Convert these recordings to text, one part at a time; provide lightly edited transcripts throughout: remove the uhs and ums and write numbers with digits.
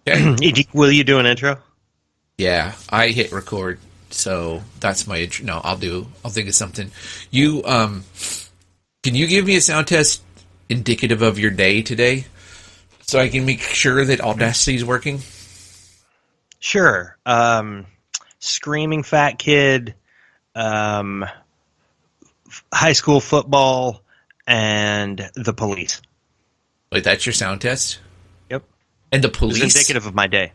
Okay. Will you do an intro? Yeah, I hit record, so that's my intro. No, I'll think of something. You, can you give me a sound test indicative of your day today, so I can make sure that Audacity is working? Sure. Screaming fat kid, high school football, and the police. Wait, that's your sound test? Yep. And the police? It's indicative of my day.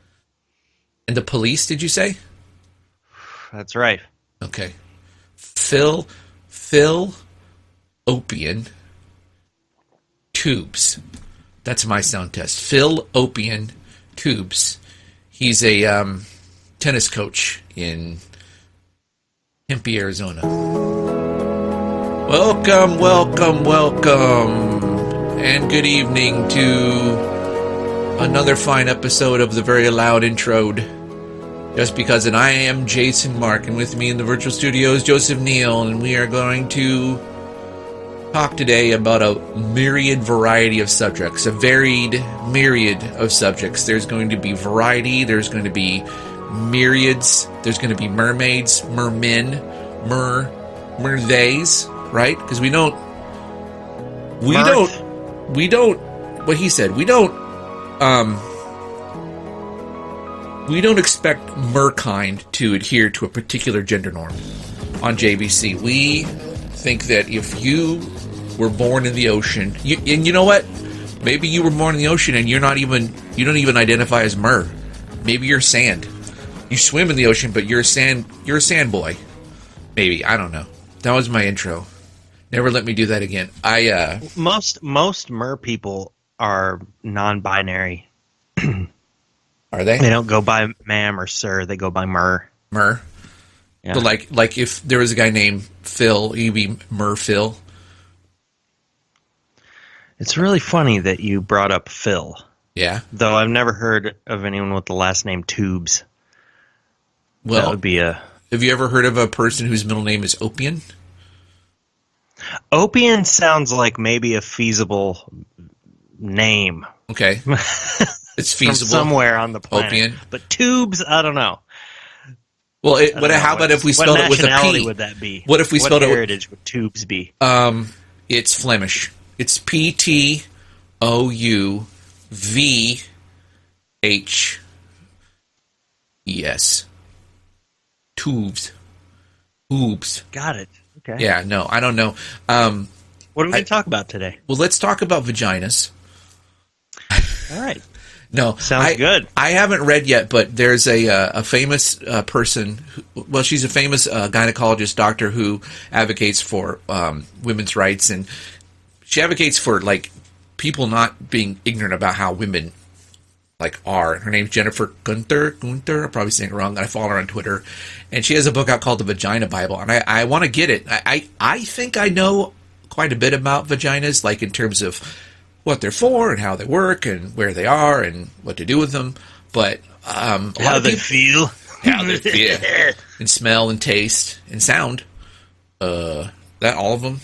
And the police, did you say? That's right. Okay. Phil Opian Tubes. That's my sound test. Phil Opian Tubes. He's a tennis coach in Tempe, Arizona. Welcome, and good evening to another fine episode of the Very Loud Introed. Just because, and I am Jason Mark, and with me in the virtual studio is Joseph Neal, and we are going to talk today about a myriad variety of subjects, a varied myriad of subjects. There's going to be variety, there's going to be myriads, there's going to be mermaids, mermen, mertheys, right? Because we don't, what he said, we don't expect merkind to adhere to a particular gender norm on JBC. We think that if you were born in the ocean, and you know what? Maybe you were born in the ocean and you don't even identify as mer. Maybe you're sand. You swim in the ocean, but you're a sand boy. Maybe, I don't know. That was my intro. Never let me do that again. Most mer people are non-binary. Are they? They don't go by ma'am or sir. They go by mer. Mer. Yeah. So like if there was a guy named Phil, he'd be Mer Phil. It's really funny that you brought up Phil. Yeah. Though I've never heard of anyone with the last name Tubes. Well, that would be a... Have you ever heard of a person whose middle name is Opian? Opian sounds like maybe a feasible name. Okay. It's feasible. From somewhere on the planet. Opian. But Tubes, I don't know. Well, how about if we spelled it with a P? What nationality would that be? What if we spelled it with... What heritage would Tubes be? It's Flemish. It's Ptouvs. Tubes. Got it. Okay. Yeah, no, I don't know. What are we going to talk about today? Well, let's talk about vaginas. All right. No, sounds good. I haven't read yet, but there's a famous person. She's a famous gynecologist doctor who advocates for women's rights, and she advocates for like people not being ignorant about how women like are. Her name's Jennifer Gunther. I'm probably saying it wrong. I follow her on Twitter, and she has a book out called The Vagina Bible, and I want to get it. I think I know quite a bit about vaginas, like in terms of what they're for and how they work and where they are and what to do with them, but how they feel, and smell and taste and sound. That all of them.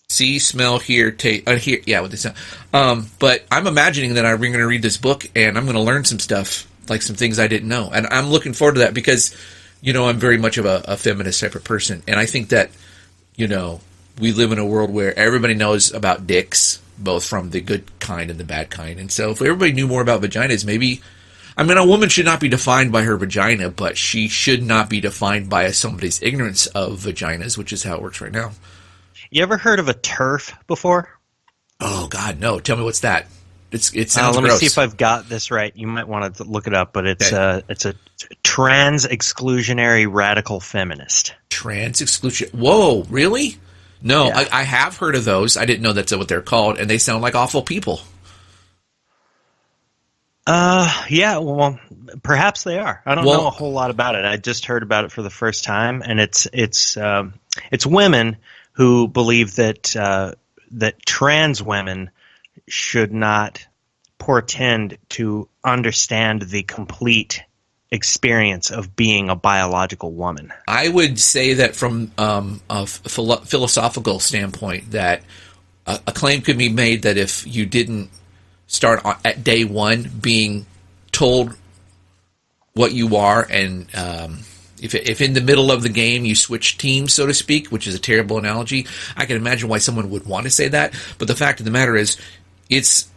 See, smell, hear, taste, hear. Yeah, what they sound. But I'm imagining that I'm going to read this book and I'm going to learn some stuff, like some things I didn't know, and I'm looking forward to that because, I'm very much of a feminist type of person, and I think that, we live in a world where everybody knows about dicks, both from the good kind and the bad kind. And so if everybody knew more about vaginas, maybe... a woman should not be defined by her vagina, but she should not be defined by somebody's ignorance of vaginas, which is how it works right now. You ever heard of a TERF before? Oh, God, no. Tell me what's that. It sounds let gross. me see if I've got this right. You might want to look it up, but it's a trans-exclusionary radical feminist. Trans-exclusion... Whoa, really? No, yeah. I have heard of those. I didn't know that's what they're called, and they sound like awful people. Yeah, well, perhaps they are. I don't know a whole lot about it. I just heard about it for the first time, and it's women who believe that trans women should not portend to understand the complete experience of being a biological woman. I would say that from a philosophical standpoint, that a claim could be made that if you didn't start at day one being told what you are, and if in the middle of the game you switch teams, so to speak, which is a terrible analogy, I can imagine why someone would want to say that. But the fact of the matter is, it's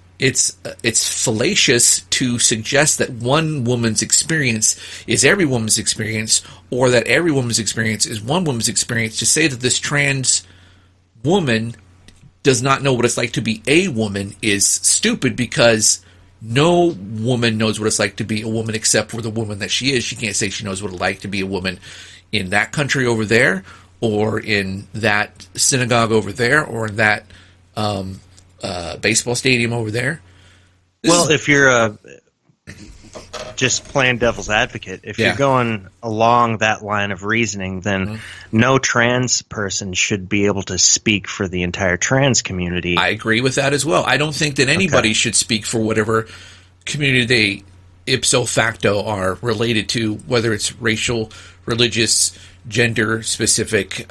fallacious to suggest that one woman's experience is every woman's experience, or that every woman's experience is one woman's experience. To say that this trans woman does not know what it's like to be a woman is stupid, because no woman knows what it's like to be a woman except for the woman that she is. She can't say she knows what it's like to be a woman in that country over there, or in that synagogue over there, or in that baseball stadium over there. If you're just playing devil's advocate, if you're going along that line of reasoning, then no trans person should be able to speak for the entire trans community. I agree with that as well. I don't think that anybody should speak for whatever community they ipso facto are related to, whether it's racial, religious, gender specific.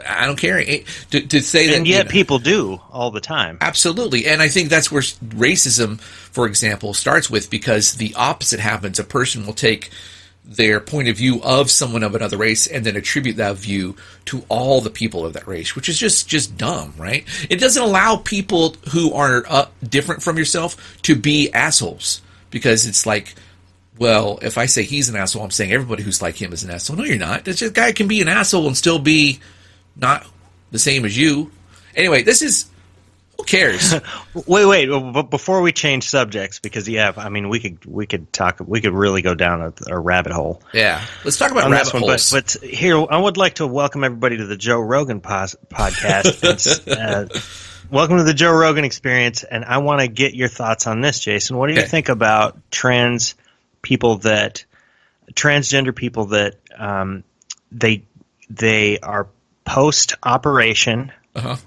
I don't care to say that. And yet people do all the time. Absolutely. And I think that's where racism, for example, starts with, because the opposite happens. A person will take their point of view of someone of another race and then attribute that view to all the people of that race, which is just dumb, right? It doesn't allow people who are different from yourself to be assholes, because it's like, well, if I say he's an asshole, I'm saying everybody who's like him is an asshole. No, you're not. This guy can be an asshole and still be not the same as you. Anyway, this is, who cares? Wait, but before we change subjects, because we could really go down a rabbit hole. Yeah, let's talk about rabbit holes. But here, I would like to welcome everybody to the Joe Rogan podcast. Welcome to the Joe Rogan Experience, and I want to get your thoughts on this, Jason. What do you think about transgender people that they are post-operation?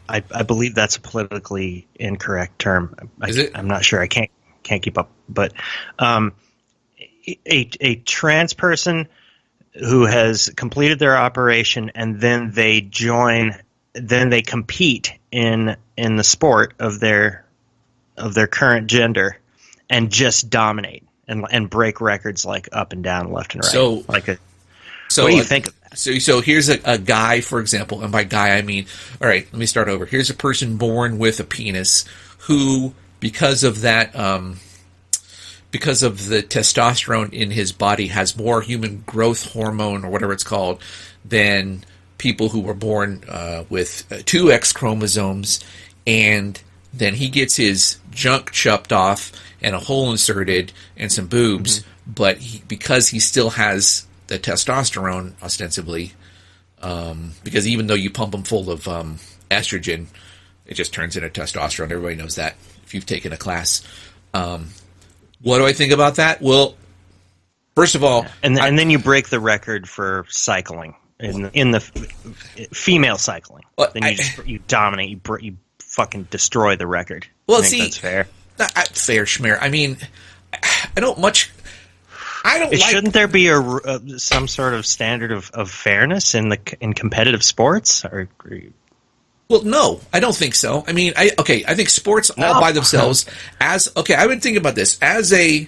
I believe that's a politically incorrect term. Is it? I'm not sure. I can't keep up. But a trans person who has completed their operation, and then they compete in the sport of their current gender and just dominate and break records like up and down, left and right. What do you think of that? So here's a guy, for example, and by guy I mean, all right, let me start over. Here's a person born with a penis who, because of that, because of the testosterone in his body, has more human growth hormone, or whatever it's called, than people who were born with 2 X chromosomes, and then he gets his junk chopped off and a hole inserted and some boobs, but because he still has the testosterone, ostensibly, because even though you pump them full of estrogen, it just turns into testosterone. Everybody knows that if you've taken a class. What do I think about that? Well, first of all, and then you break the record for cycling in the female cycling. Well, then you dominate. You fucking destroy the record. Well, I think that's fair. Fair, schmear. I mean, I don't like. Shouldn't there be some sort of standard of fairness in competitive sports? Well, no, I don't think so. I mean, I think sports all by themselves I've been thinking about this as an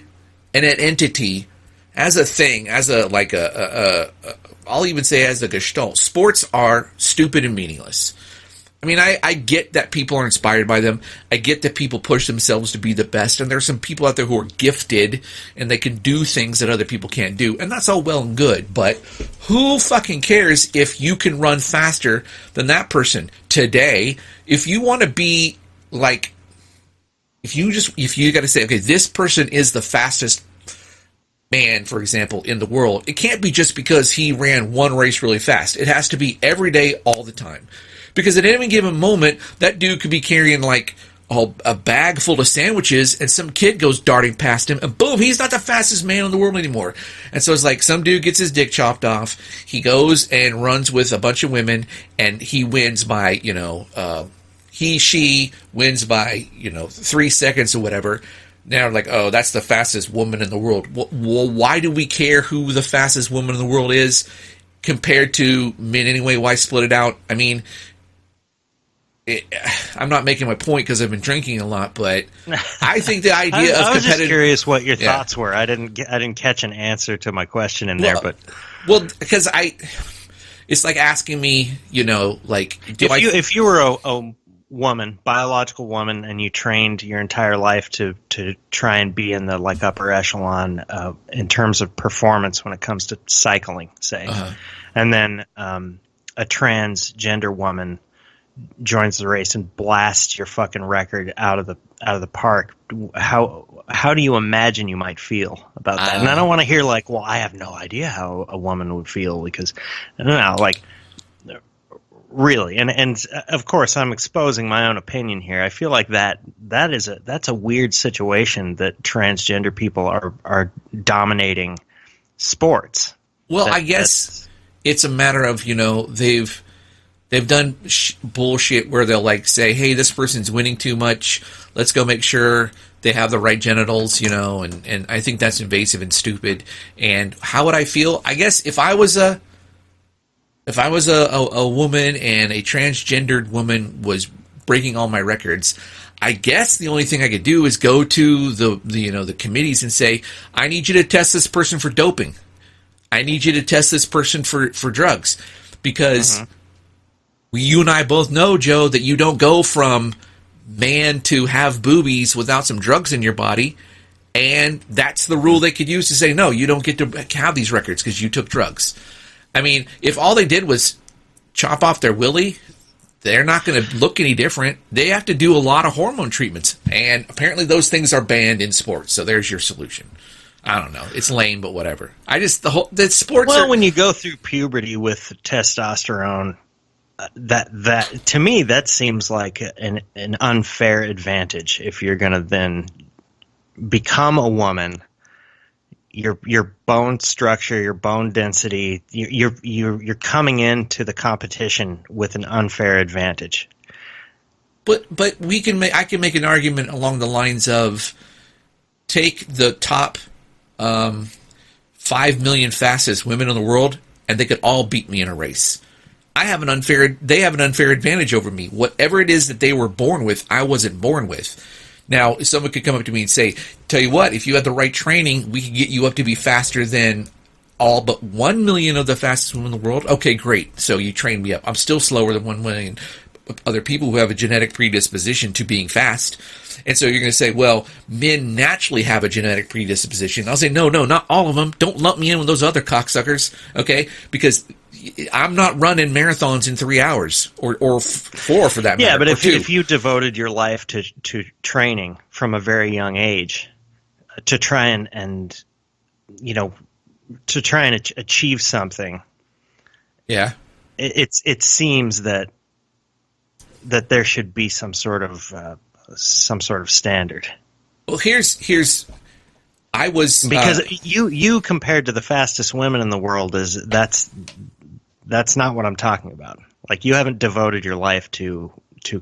entity, as a thing, as I'll even say as a gestalt. Sports are stupid and meaningless. I mean, I get that people are inspired by them. I get that people push themselves to be the best. And there's some people out there who are gifted and they can do things that other people can't do. And that's all well and good. But who fucking cares if you can run faster than that person today? If you want to be like, if you got to say, okay, this person is the fastest man, for example, in the world, it can't be just because he ran one race really fast. It has to be every day, all the time. Because at any given moment, that dude could be carrying like a bag full of sandwiches, and some kid goes darting past him, and boom, he's not the fastest man in the world anymore. And so it's like some dude gets his dick chopped off, he goes and runs with a bunch of women, and he wins by, she wins by, 3 seconds or whatever. Now, like, oh, that's the fastest woman in the world. Well, why do we care who the fastest woman in the world is compared to men anyway? Why split it out? I mean, I'm not making my point because I've been drinking a lot, but I think the idea of I was just curious what your Yeah. thoughts were. I didn't catch an answer to my question in there, but because it's like asking me, like, if you were a woman, biological woman, and you trained your entire life to try and be in the like upper echelon in terms of performance when it comes to cycling, say, and then a transgender woman joins the race and blasts your fucking record out of the park, how do you imagine you might feel about that? And I don't want to hear like, well, I have no idea how a woman would feel, because I don't know, like, really, and of course I'm exposing my own opinion here. I feel like that's a weird situation that transgender people are dominating sports. Well, I guess it's a matter of, they've done bullshit where they'll like say, hey, this person's winning too much. Let's go make sure they have the right genitals, and I think that's invasive and stupid. And how would I feel? I guess if I was a woman and a transgendered woman was breaking all my records, I guess the only thing I could do is go to the committees and say, I need you to test this person for doping. I need you to test this person for drugs, because you and I both know, Joe, that you don't go from man to have boobies without some drugs in your body, and that's the rule they could use to say, no, you don't get to have these records because you took drugs. I mean, if all they did was chop off their willy, they're not going to look any different. They have to do a lot of hormone treatments, and apparently those things are banned in sports, so there's your solution. I don't know. It's lame, but whatever. The sports. Well, when you go through puberty with testosterone, that to me that seems like an unfair advantage. If you're going to then become a woman, your bone structure, your bone density, you're coming into the competition with an unfair advantage. But I can make an argument along the lines of, take the top 5 million fastest women in the world, and they could all beat me in a race. They have an unfair advantage over me. Whatever it is that they were born with, I wasn't born with. Now, someone could come up to me and say, tell you what, if you had the right training, we could get you up to be faster than all but 1 million of the fastest women in the world. Okay, great. So you trained me up. I'm still slower than 1 million other people who have a genetic predisposition to being fast. And so you're going to say, well, men naturally have a genetic predisposition. I'll say, no, not all of them. Don't lump me in with those other cocksuckers, okay? Because I'm not running marathons in 3 hours or 4 for that matter. Yeah, but if you devoted your life to training from a very young age to try and achieve something, yeah, it seems that there should be some sort of standard. Well, here's I was because you compared to the fastest women in the world that's not what I'm talking about. Like, you haven't devoted your life to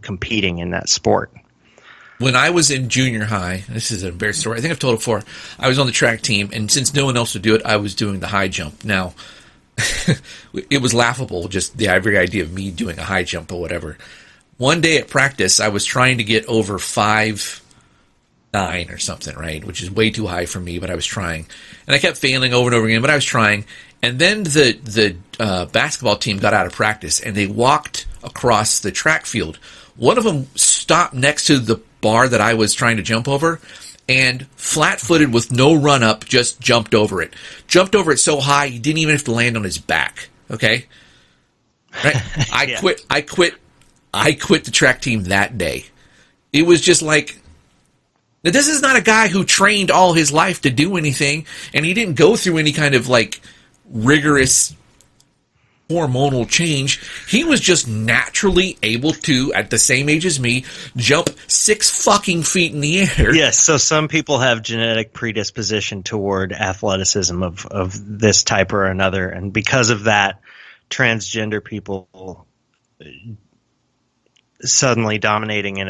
competing in that sport. When I was in junior high, this is an embarrassing story. I think I've told it before. I was on the track team, and since no one else would do it, I was doing the high jump. Now, it was laughable, just the very idea of me doing a high jump or whatever. One day at practice, I was trying to get over 5'9" or something, right? Which is way too high for me, but I was trying. And I kept failing over and over again, but I was trying. And then the basketball team got out of practice, and they walked across the track field. One of them stopped next to the bar that I was trying to jump over, and flat-footed with no run-up, just jumped over it. Jumped over it so high, he didn't even have to land on his back, okay? Right? I quit the track team that day. It was just like, now, this is not a guy who trained all his life to do anything, and he didn't go through any kind of like rigorous hormonal change. He was just naturally able to, at the same age as me, jump 6 fucking feet in the air. Yes, so some people have genetic predisposition toward athleticism of this type or another, and because of that, transgender people suddenly dominating I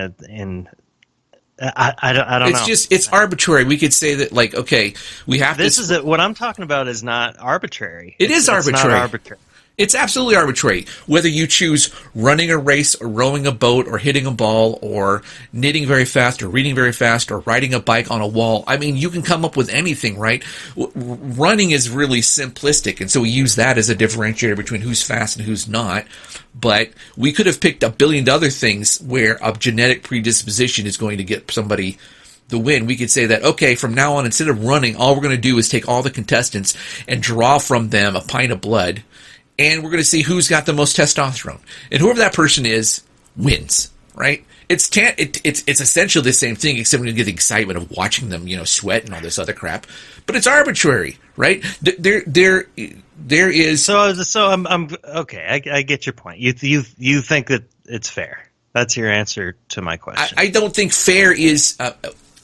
don't know. It's arbitrary. We could say that, like, okay, we have what I'm talking about is not arbitrary. It is arbitrary. It's not arbitrary. It's absolutely arbitrary. Whether you choose running a race or rowing a boat or hitting a ball or knitting very fast or reading very fast or riding a bike on a wall. I mean, you can come up with anything, right? Running is really simplistic, and so we use that as a differentiator between who's fast and who's not. But we could have picked a billion other things where a genetic predisposition is going to get somebody the win. We could say that, okay, from now on, instead of running, all we're going to do is take all the contestants and draw from them a pint of blood. And we're going to see who's got the most testosterone. And whoever that person is wins, right? It's essentially the same thing, except when you get the excitement of watching them, sweat and all this other crap. But it's arbitrary, right? There is. So I'm okay. I get your point. You think that it's fair. That's your answer to my question. I don't think fair is.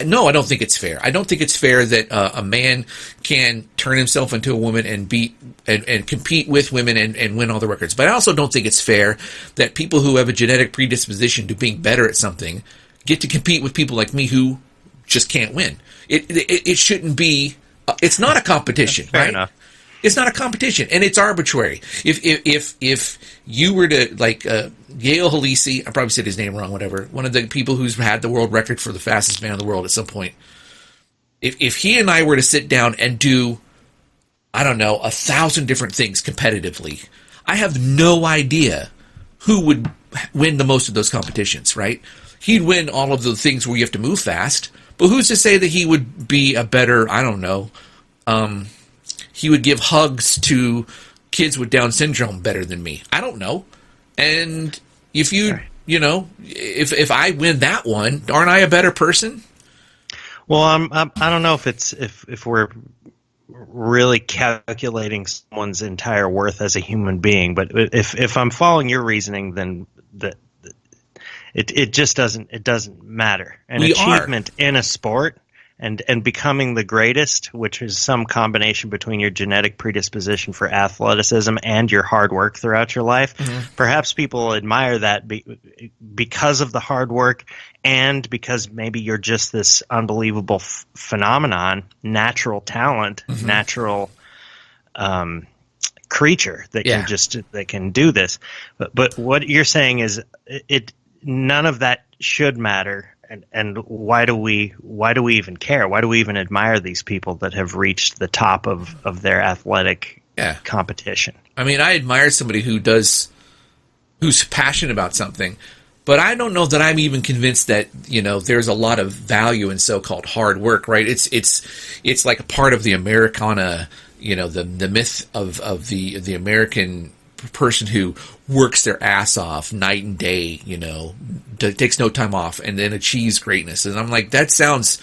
No, I don't think it's fair. I don't think it's fair that a man can turn himself into a woman and beat and compete with women and win all the records. But I also don't think it's fair that people who have a genetic predisposition to being better at something get to compete with people like me who just can't win. It shouldn't be. It's not a competition, Fair right? enough. It's not a competition, and it's arbitrary. If you were to Yale Halisi, I probably said his name wrong, whatever. One of the people who's had the world record for the fastest man in the world at some point. If he and I were to sit down and do, I don't know, 1,000 different things competitively, I have no idea who would win the most of those competitions, right? He'd win all of the things where you have to move fast, but who's to say that he would be a better, I don't know, he would give hugs to kids with Down syndrome better than me. I don't know. And if if I win that one, aren't I a better person? Well, I don't know if we're really calculating someone's entire worth as a human being, but if I'm following your reasoning, then it just doesn't matter. An achievement in a sport and becoming the greatest, which is some combination between your genetic predisposition for athleticism and your hard work throughout your life. Mm-hmm. Perhaps people admire that because of the hard work and because maybe you're just this unbelievable phenomenon, natural talent, mm-hmm. natural creature that that can do this. But what you're saying is none of that should matter. And why do we even care? Why do we even admire these people that have reached the top of their athletic competition? I mean, I admire somebody who's passionate about something, but I don't know that I'm even convinced that there's a lot of value in so-called hard work, right? It's like a part of the Americana, the myth of the American person who works their ass off night and day, takes no time off and then achieves greatness. And I'm like, that sounds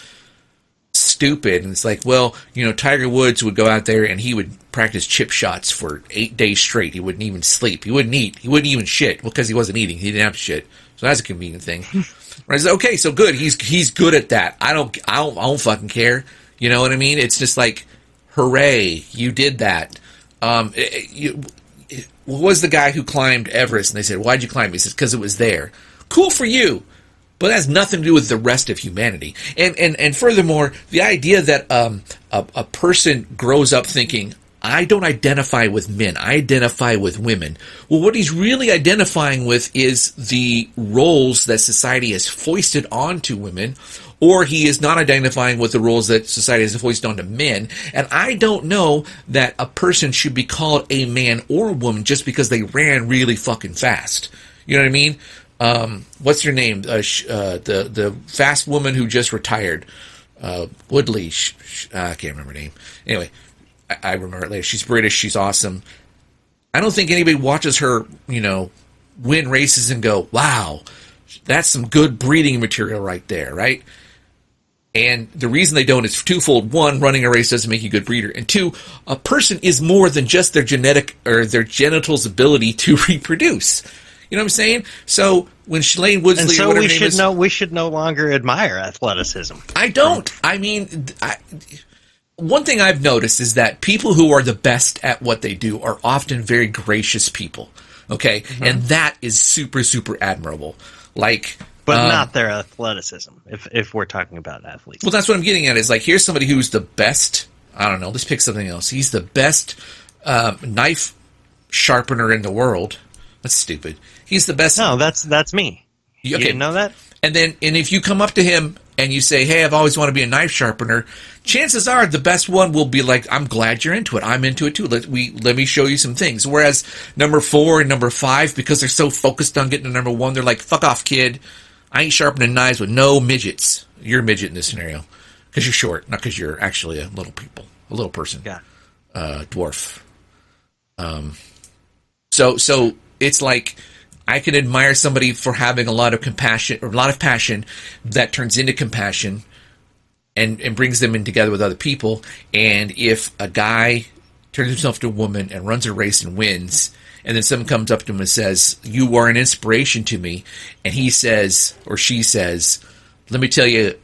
stupid. And it's like, well, Tiger Woods would go out there and he would practice chip shots for 8 days straight. He wouldn't even sleep. He wouldn't eat. He wouldn't even shit. Well, because he wasn't eating. He didn't have to shit. So that's a convenient thing. Right? Said, okay, so good. He's good at that. I don't fucking care. You know what I mean? It's just like, hooray, you did that. What was the guy who climbed Everest? And they said, why'd you climb? He says, because it was there. Cool for you. But that has nothing to do with the rest of humanity. And furthermore, the idea that a person grows up thinking, I don't identify with men, I identify with women. Well, what he's really identifying with is the roles that society has foisted onto women, or he is not identifying with the roles that society has foisted onto men. And I don't know that a person should be called a man or a woman just because they ran really fucking fast. You know what I mean? What's her name? The fast woman who just retired. Woodley. I can't remember her name. Anyway, I remember it later. She's British. She's awesome. I don't think anybody watches her, win races and go, wow, that's some good breeding material right there, right? And the reason they don't is twofold. One, running a race doesn't make you a good breeder. And two, a person is more than just their genetic or their genitals' ability to reproduce. You know what I'm saying? So when Shailene Woodley, and so or whatever we should no longer admire athleticism. I don't. I mean, one thing I've noticed is that people who are the best at what they do are often very gracious people. Okay, mm-hmm. And that is super, super admirable. But not their athleticism. If we're talking about athletes, well, that's what I'm getting at. Is like, here's somebody who's the best. I don't know. Let's pick something else. He's the best knife sharpener in the world. That's stupid. He's the best. No, that's me. You didn't know that? And if you come up to him and you say, hey, I've always wanted to be a knife sharpener, chances are the best one will be like, I'm glad you're into it. I'm into it too. Let me show you some things. Whereas number 4 and number 5, because they're so focused on getting to number 1, they're like, fuck off, kid. I ain't sharpening knives with no midgets. You're a midget in this scenario. Because you're short, not because you're actually a little person. Yeah. Dwarf. So it's like, I can admire somebody for having a lot of compassion or a lot of passion that turns into compassion and brings them in together with other people. And if a guy turns himself to a woman and runs a race and wins, and then someone comes up to him and says, you are an inspiration to me, and he says, or she says, let me tell you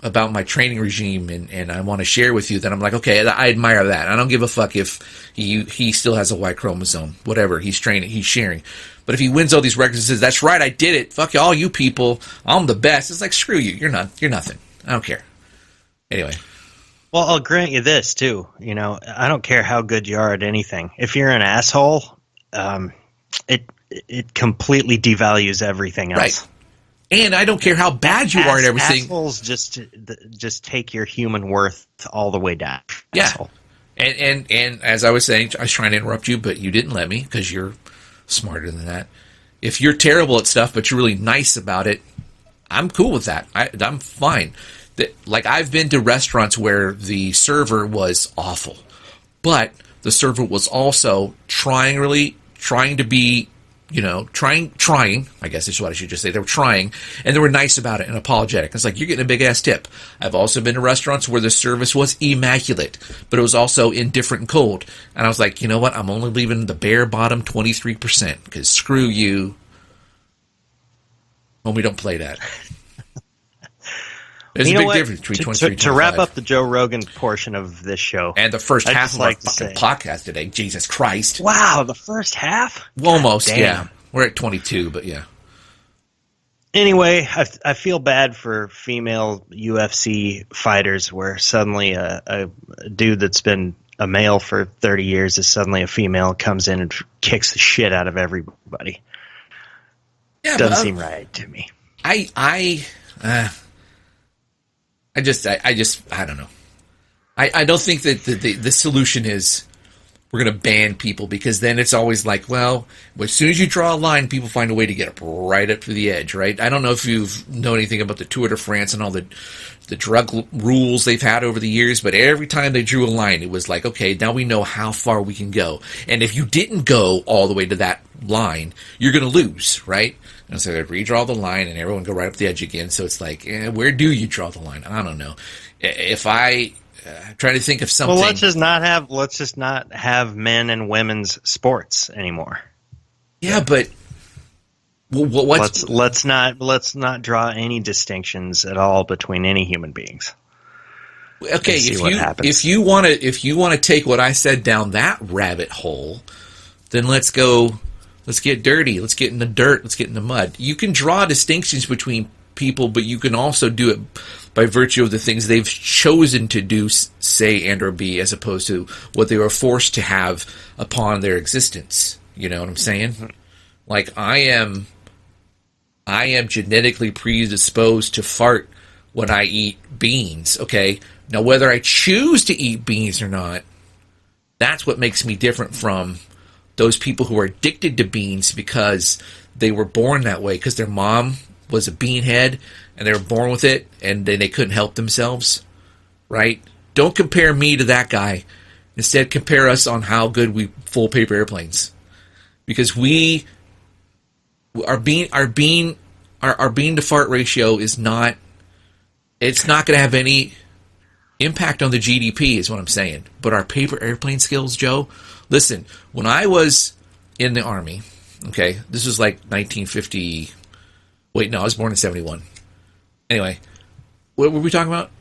about my training regime and I want to share with you, then I'm like, okay, I admire that. I don't give a fuck if he still has a Y chromosome, whatever, he's training, he's sharing. But if he wins all these records and says, that's right, I did it, fuck all you people, I'm the best, it's like, screw you, you're nothing. I don't care. Anyway. Well, I'll grant you this too. I don't care how good you are at anything. If you're an asshole, it completely devalues everything else. Right. And I don't care how bad you are at everything. Assholes just take your human worth all the way down. Yeah. Asshole. And as I was saying, I was trying to interrupt you, but you didn't let me because you're smarter than that. If you're terrible at stuff, but you're really nice about it, I'm cool with that. I'm fine. Like, I've been to restaurants where the server was awful, but the server was also trying to be, trying, I guess is what I should just say. They were trying, and they were nice about it and apologetic. It's like, you're getting a big-ass tip. I've also been to restaurants where the service was immaculate, but it was also indifferent and cold. And I was like, you know what? I'm only leaving the bare bottom 23%, because screw you when we don't play that. There's a big difference between 23 and 25. To wrap up the Joe Rogan portion of this show. And the first half of our fucking podcast today. Jesus Christ. Wow, the first half? Almost, yeah. We're at 22, but yeah. Anyway, I feel bad for female UFC fighters where suddenly a dude that's been a male for 30 years is suddenly a female, comes in and kicks the shit out of everybody. Yeah, doesn't seem right to me. I don't know. I don't think that the solution is we're going to ban people, because then it's always like, well, as soon as you draw a line, people find a way to get up right up to the edge, right? I don't know if you've known anything about the Tour de France and all the drug rules they've had over the years, but every time they drew a line, it was like, okay, now we know how far we can go. And if you didn't go all the way to that line, you're going to lose, right? And so they redraw the line and everyone go right up the edge again. So it's like, where do you draw the line? I don't know. If I try to think of something. Well, let's just not have men and women's sports anymore. Yeah, but let's not draw any distinctions at all between any human beings. Okay, if you want to take what I said down that rabbit hole, then let's go. Let's get dirty. Let's get in the dirt. Let's get in the mud. You can draw distinctions between people, but you can also do it by virtue of the things they've chosen to do, say, and or be, as opposed to what they were forced to have upon their existence. You know what I'm saying? Mm-hmm. Like, I am genetically predisposed to fart when I eat beans, okay? Now, whether I choose to eat beans or not, that's what makes me different from those people who are addicted to beans because they were born that way, because their mom was a beanhead and they were born with it and then they couldn't help themselves, right? Don't compare me to that guy. Instead, compare us on how good we full paper airplanes, because our bean to fart ratio is not. It's not going to have any impact on the GDP, is what I'm saying. But our paper airplane skills, Joe. Listen, when I was in the Army, okay, this was like 1950. Wait, no, I was born in 71. Anyway, what were we talking about?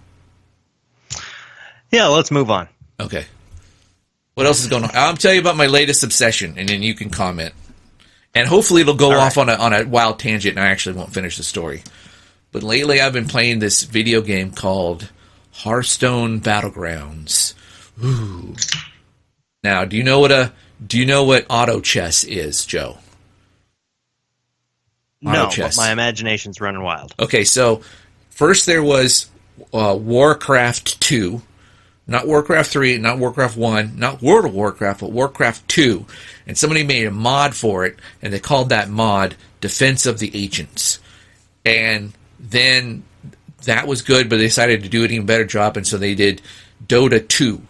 Yeah, let's move on. Okay. What else is going on? I'll tell you about my latest obsession, and then you can comment. And hopefully it'll go off on a wild tangent, and I actually won't finish the story. But lately I've been playing this video game called Hearthstone Battlegrounds. Ooh. Now, do you know what a Do you know what auto chess is, Joe? No, but my imagination's running wild. Okay, so first there was Warcraft 2, not Warcraft 3, not Warcraft 1, not World of Warcraft, but Warcraft 2. And somebody made a mod for it, and they called that mod Defense of the Ancients. And then that was good, but they decided to do an even better job, and so they did Dota 2.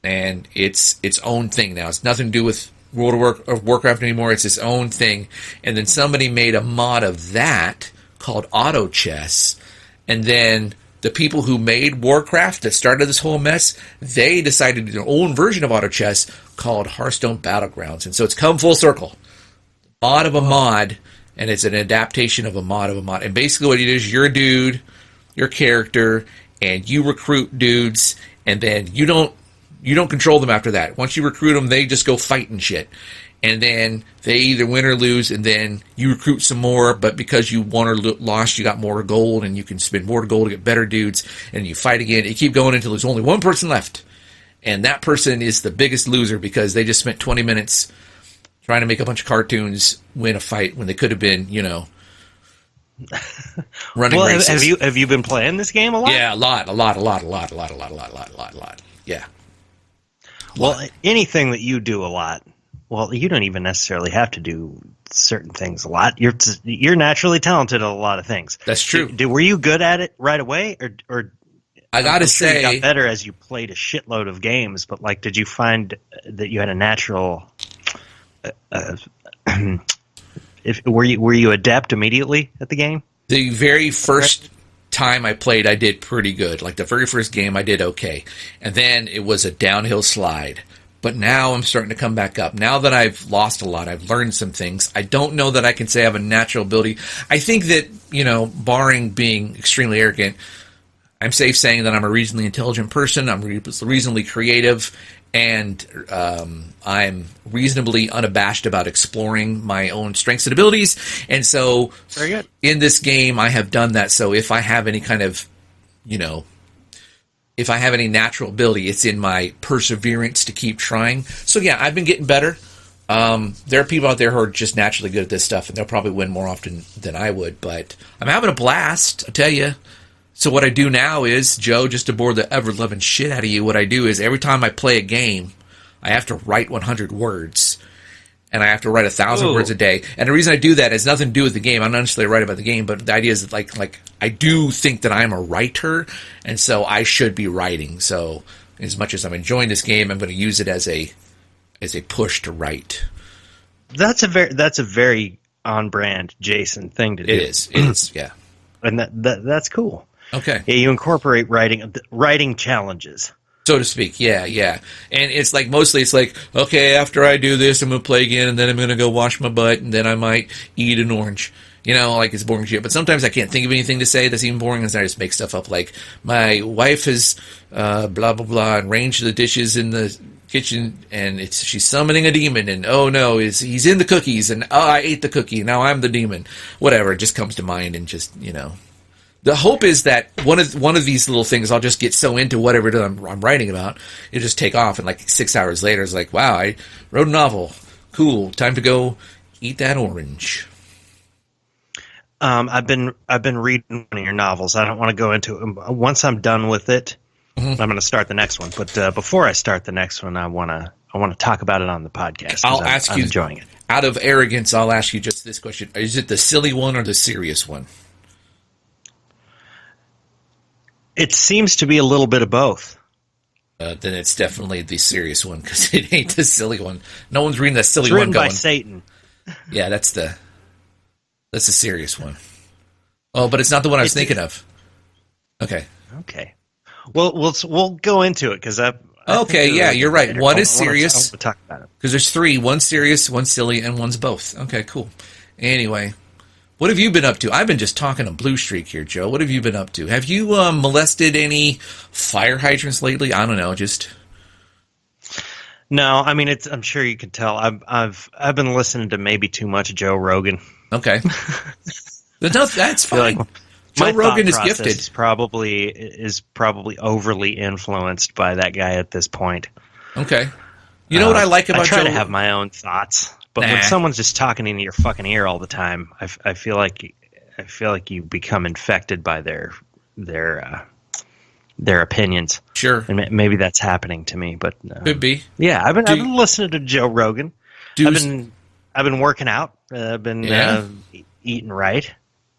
And it's its own thing now. It's nothing to do with World of Warcraft anymore. It's its own thing. And then somebody made a mod of that called Auto Chess. And then the people who made Warcraft that started this whole mess, they decided to do their own version of Auto Chess called Hearthstone Battlegrounds. And so it's come full circle. Mod of a mod, and it's an adaptation of a mod of a mod. And basically what it is, you're a dude, your character, and you recruit dudes, and then you don't control them after that. Once you recruit them, they just go fight and shit. And then they either win or lose, and then you recruit some more, but because you won or lost, you got more gold, and you can spend more gold to get better dudes, and you fight again. You keep going until there's only one person left. And that person is the biggest loser because they just spent 20 minutes trying to make a bunch of cartoons win a fight when they could have been, running races. Have you been playing this game a lot? Yeah, a lot. Yeah. Well, anything that you do a lot, well, you don't even necessarily have to do certain things a lot. You're naturally talented at a lot of things. That's true. Were you good at it right away, or I gotta say, you got better as you played a shitload of games? But did you find that you had a natural? Were you adept immediately at the game? The very first time I played, I did pretty good. Like the very first game, I did okay, and then it was a downhill slide. But now I'm starting to come back up. Now that I've lost a lot, I've learned some things. I don't know that I can say I have a natural ability. I think that, barring being extremely arrogant, I'm safe saying that I'm a reasonably intelligent person. I'm reasonably creative, and I'm reasonably unabashed about exploring my own strengths and abilities. And so very good. In this game, I have done that. So if I have any kind of, if I have any natural ability, it's in my perseverance to keep trying. So yeah, I've been getting better. There are people out there who are just naturally good at this stuff, and they'll probably win more often than I would. But I'm having a blast, I tell you. So what I do now is, Joe, just to bore the ever-loving shit out of you, what I do is every time I play a game, I have to write 100 words. And I have to write 1,000 words a day. And the reason I do that has nothing to do with the game. I'm not necessarily write about the game, but the idea is that like I do think that I'm a writer, and so I should be writing. So as much as I'm enjoying this game, I'm going to use it as a push to write. That's a very on-brand Jason thing to do. It is, yeah. And that's cool. Okay. Yeah, you incorporate writing challenges. So to speak, yeah. And it's mostly it's okay, after I do this, I'm going to play again, and then I'm going to go wash my butt, and then I might eat an orange. It's boring shit. But sometimes I can't think of anything to say that's even boring, and so I just make stuff up like, my wife has blah, blah, blah, and arranged the dishes in the kitchen, and she's summoning a demon, and oh no, he's in the cookies, and oh, I ate the cookie, now I'm the demon. Whatever, it just comes to mind, and just, The hope is that one of these little things, I'll just get so into whatever it is I'm writing about, it'll just take off, and 6 hours later, it's like, wow, I wrote a novel. Cool, time to go eat that orange. I've been reading one of your novels. I don't want to go into it. Once I'm done with it, I'm going to start the next one. But before I start the next one, I want to talk about it on the podcast. I'm enjoying it. Out of arrogance, I'll ask you just this question: is it the silly one or the serious one? It seems to be a little bit of both. Then it's definitely the serious one, because it ain't the silly one. No one's reading the silly one. It's written going. by Satan. Yeah, that's the serious one. Oh, but it's not the one I was thinking of. Okay. Well, we'll go into it because you're right. Later. One is serious. I want to talk about it because there's three. One's serious, one's silly, and one's both. Okay, cool. Anyway. What have you been up to? I've been just talking a blue streak here, Joe. What have you been up to? Have you molested any fire hydrants lately? I don't know, just... No, I mean, I'm sure you can tell. I've been listening to maybe too much Joe Rogan. Okay. That's fine. Joe Rogan is gifted. Is probably overly influenced by that guy at this point. Okay. You know what I like about I try Joe? to have my own thoughts, but when someone's just talking into your fucking ear all the time, I feel like you become infected by their opinions. Sure, and maybe that's happening to me. But could be. Yeah, I've been listening to Joe Rogan. I've been working out. I've been eating right.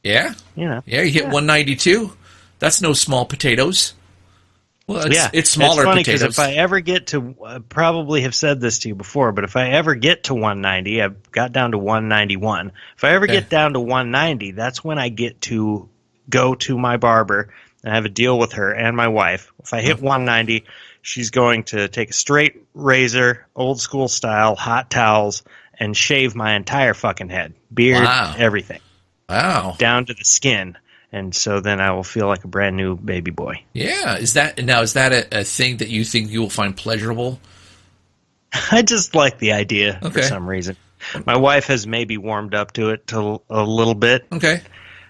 Yeah, you hit 192. That's no small potatoes. Well, it's smaller funny potatoes. If I ever get to, I probably have said this to you before, but if I ever get to 190, I've got down to 191. If I ever get down to 190, that's when I get to go to my barber and have a deal with her and my wife. If I hit 190, she's going to take a straight razor, old school style, hot towels, and shave my entire fucking head, beard, everything. Wow. Down to the skin. And so then I will feel like a brand new baby boy. Yeah. Is that a thing that you think you will find pleasurable? I just like the idea for some reason. My wife has maybe warmed up to it a little bit. Okay.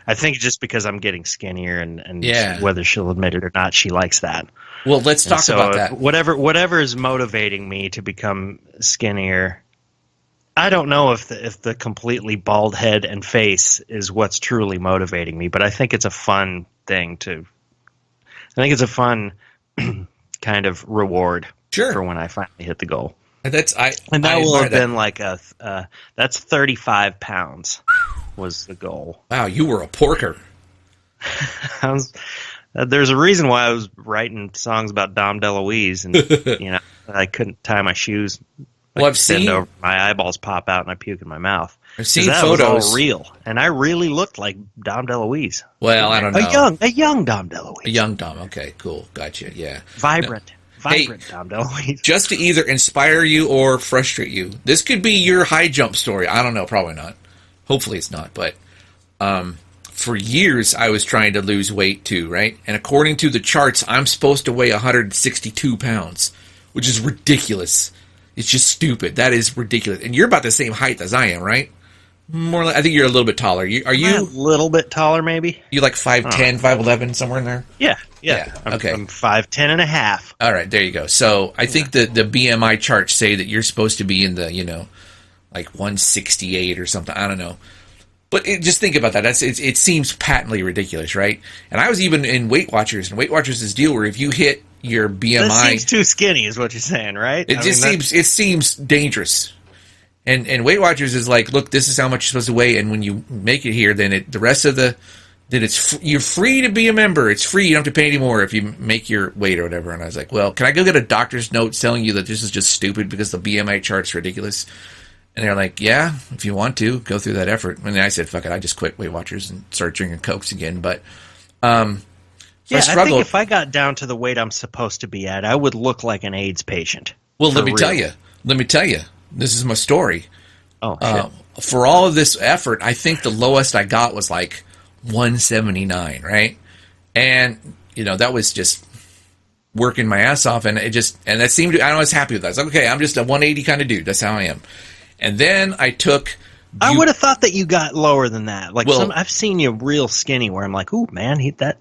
I think just because I'm getting skinnier and whether she'll admit it or not, she likes that. Well, let's talk about that. Whatever is motivating me to become skinnier, I don't know if the completely bald head and face is what's truly motivating me, but I think it's a fun thing I think it's a fun kind of reward for when I finally hit the goal. And that will have been like that's 35 pounds was the goal. Wow, you were a porker. There's a reason why I was writing songs about Dom DeLuise, and I couldn't tie my shoes. Well, I've seen my eyeballs pop out and I puke in my mouth. I've seen that photos. Was all real, and I really looked like Dom DeLuise. Well, I don't know. A young Dom DeLuise. A young Dom. Okay, cool, gotcha. Yeah, vibrant Dom DeLuise. Just to either inspire you or frustrate you. This could be your high jump story. I don't know. Probably not. Hopefully, it's not. But for years, I was trying to lose weight too, right? And according to the charts, I'm supposed to weigh 162 pounds, which is ridiculous. It's just stupid. That is ridiculous. And you're about the same height as I am, right? More like, I think you're a little bit taller. Are you a little bit taller, maybe? You like 5'10", 5'11", somewhere in there? Yeah. Okay. I'm 5'10" and a half. All right, there you go. So I think the BMI charts say that you're supposed to be in the, like 168 or something. I don't know. But just think about that. It seems patently ridiculous, right? And I was even in Weight Watchers, and Weight Watchers is deal where if you hit your BMI, that seems too skinny, is what you're saying, right? It seems dangerous. And Weight Watchers is like, look, this is how much you're supposed to weigh, and when you make it here, then the rest of you're free to be a member. It's free. You don't have to pay any more if you make your weight or whatever. And I was like, well, can I go get a doctor's note telling you that this is just stupid because the BMI chart's ridiculous? And they're like, yeah, if you want to, go through that effort. And then I said, fuck it, I just quit Weight Watchers and started drinking Cokes again. But I think if I got down to the weight I'm supposed to be at, I would look like an AIDS patient. Well, let me tell you. This is my story. Oh, shit. For all of this effort, I think the lowest I got was like 179, right? And, that was just working my ass off. And that seemed to, I was happy with that. I was like, okay, I'm just a 180 kind of dude. That's how I am. And then I took... I would have thought that you got lower than that. Like I've seen you real skinny, where I'm like, "Ooh, man,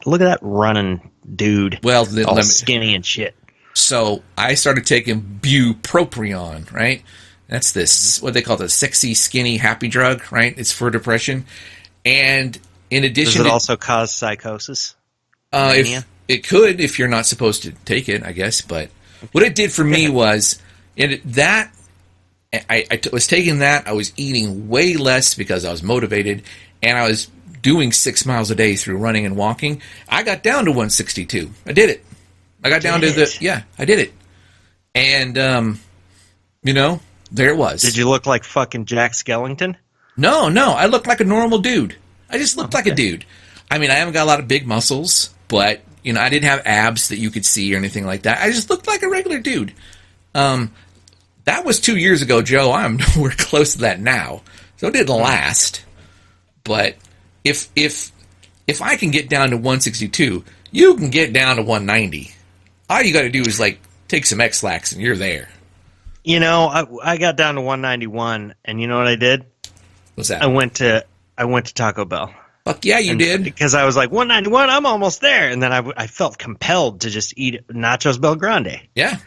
look at that running dude." Well, all skinny and shit. So I started taking bupropion, right? That's this what they call the sexy, skinny, happy drug, right? It's for depression, and in addition, does it also cause psychosis? If it could, if you're not supposed to take it, I guess. But what it did for me was I was taking that. I was eating way less because I was motivated, and I was doing 6 miles a day through running and walking. I got down to 162. I did it. I got down to I did it. And, there it was. Did you look like fucking Jack Skellington? No. I looked like a normal dude. I just looked like a dude. I mean, I haven't got a lot of big muscles, but, I didn't have abs that you could see or anything like that. I just looked like a regular dude. That was 2 years ago, Joe. I'm nowhere close to that now. So it didn't last. But if I can get down to 162, you can get down to 190. All you got to do is take some X-Lax and you're there. I got down to 191, and you know what I did? What's that? I went to Taco Bell. Fuck yeah, you did. Because I was like, 191, I'm almost there. And then I felt compelled to just eat Nachos Bel Grande. Yeah.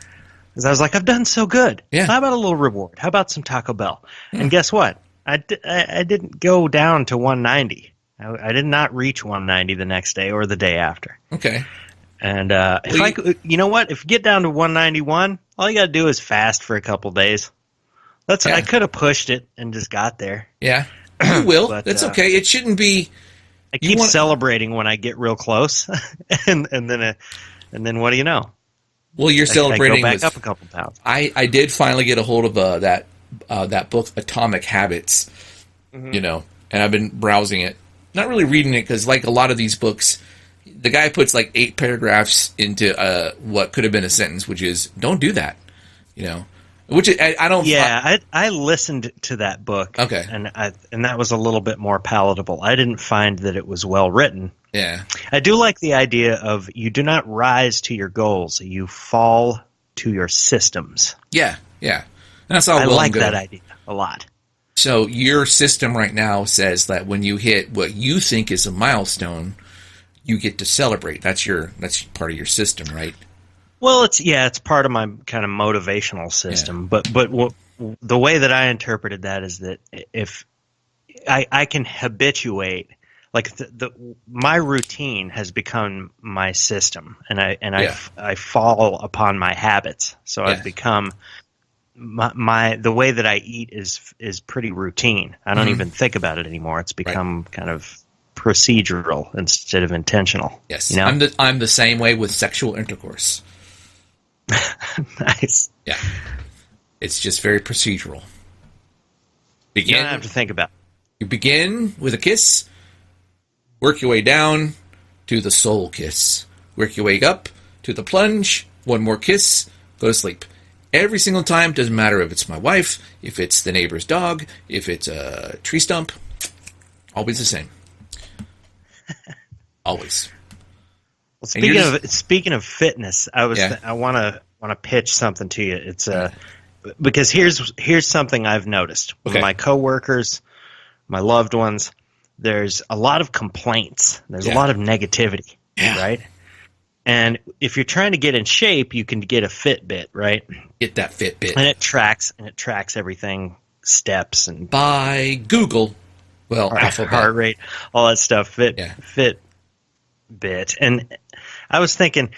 Because I was like, I've done so good. Yeah. How about a little reward? How about some Taco Bell? And guess what? I didn't go down to 190. I did not reach 190 the next day or the day after. Okay. And you know what? If you get down to 191, all you got to do is fast for a couple days. I could have pushed it and just got there. Yeah. You will. But, that's okay. It shouldn't be. I keep celebrating when I get real close, and then what do you know? Well, you're celebrating. I go back up a couple pounds. I did finally get a hold of that book, Atomic Habits. You know, and I've been browsing it, not really reading it because, like a lot of these books, the guy puts like 8 paragraphs into what could have been a sentence, which is "Don't do that." You know, which I don't. Yeah, I listened to that book. Okay, and that was a little bit more palatable. I didn't find that it was well written. Yeah, I do like the idea of you do not rise to your goals; you fall to your systems. Yeah. That's all. I like that idea a lot. So your system right now says that when you hit what you think is a milestone, you get to celebrate. That's part of your system, right? Well, it's part of my kind of motivational system. Yeah. But the way that I interpreted that is that if I can habituate, like my routine has become my system, and I fall upon my habits. So I've become the way that I eat is pretty routine. I don't even think about it anymore. It's become kind of procedural instead of intentional. Yes, you know? I'm the same way with sexual intercourse. Nice. Yeah, it's just very procedural. You don't have to think about it. You begin with a kiss, work your way down to the soul kiss, work your way up to the plunge, one more kiss, go to sleep. Every single time, doesn't matter if it's my wife, if it's the neighbor's dog, if it's a tree stump, always the same. Always. Well, speaking of fitness, I want to pitch something to you. It's because here's something I've noticed with my coworkers, my loved ones. There's a lot of complaints. There's a lot of negativity, right? And if you're trying to get in shape, you can get a Fitbit, right? Get that Fitbit. And it tracks everything, steps and by Google. Well, heart rate, all that stuff. Fitbit. And I was thinking,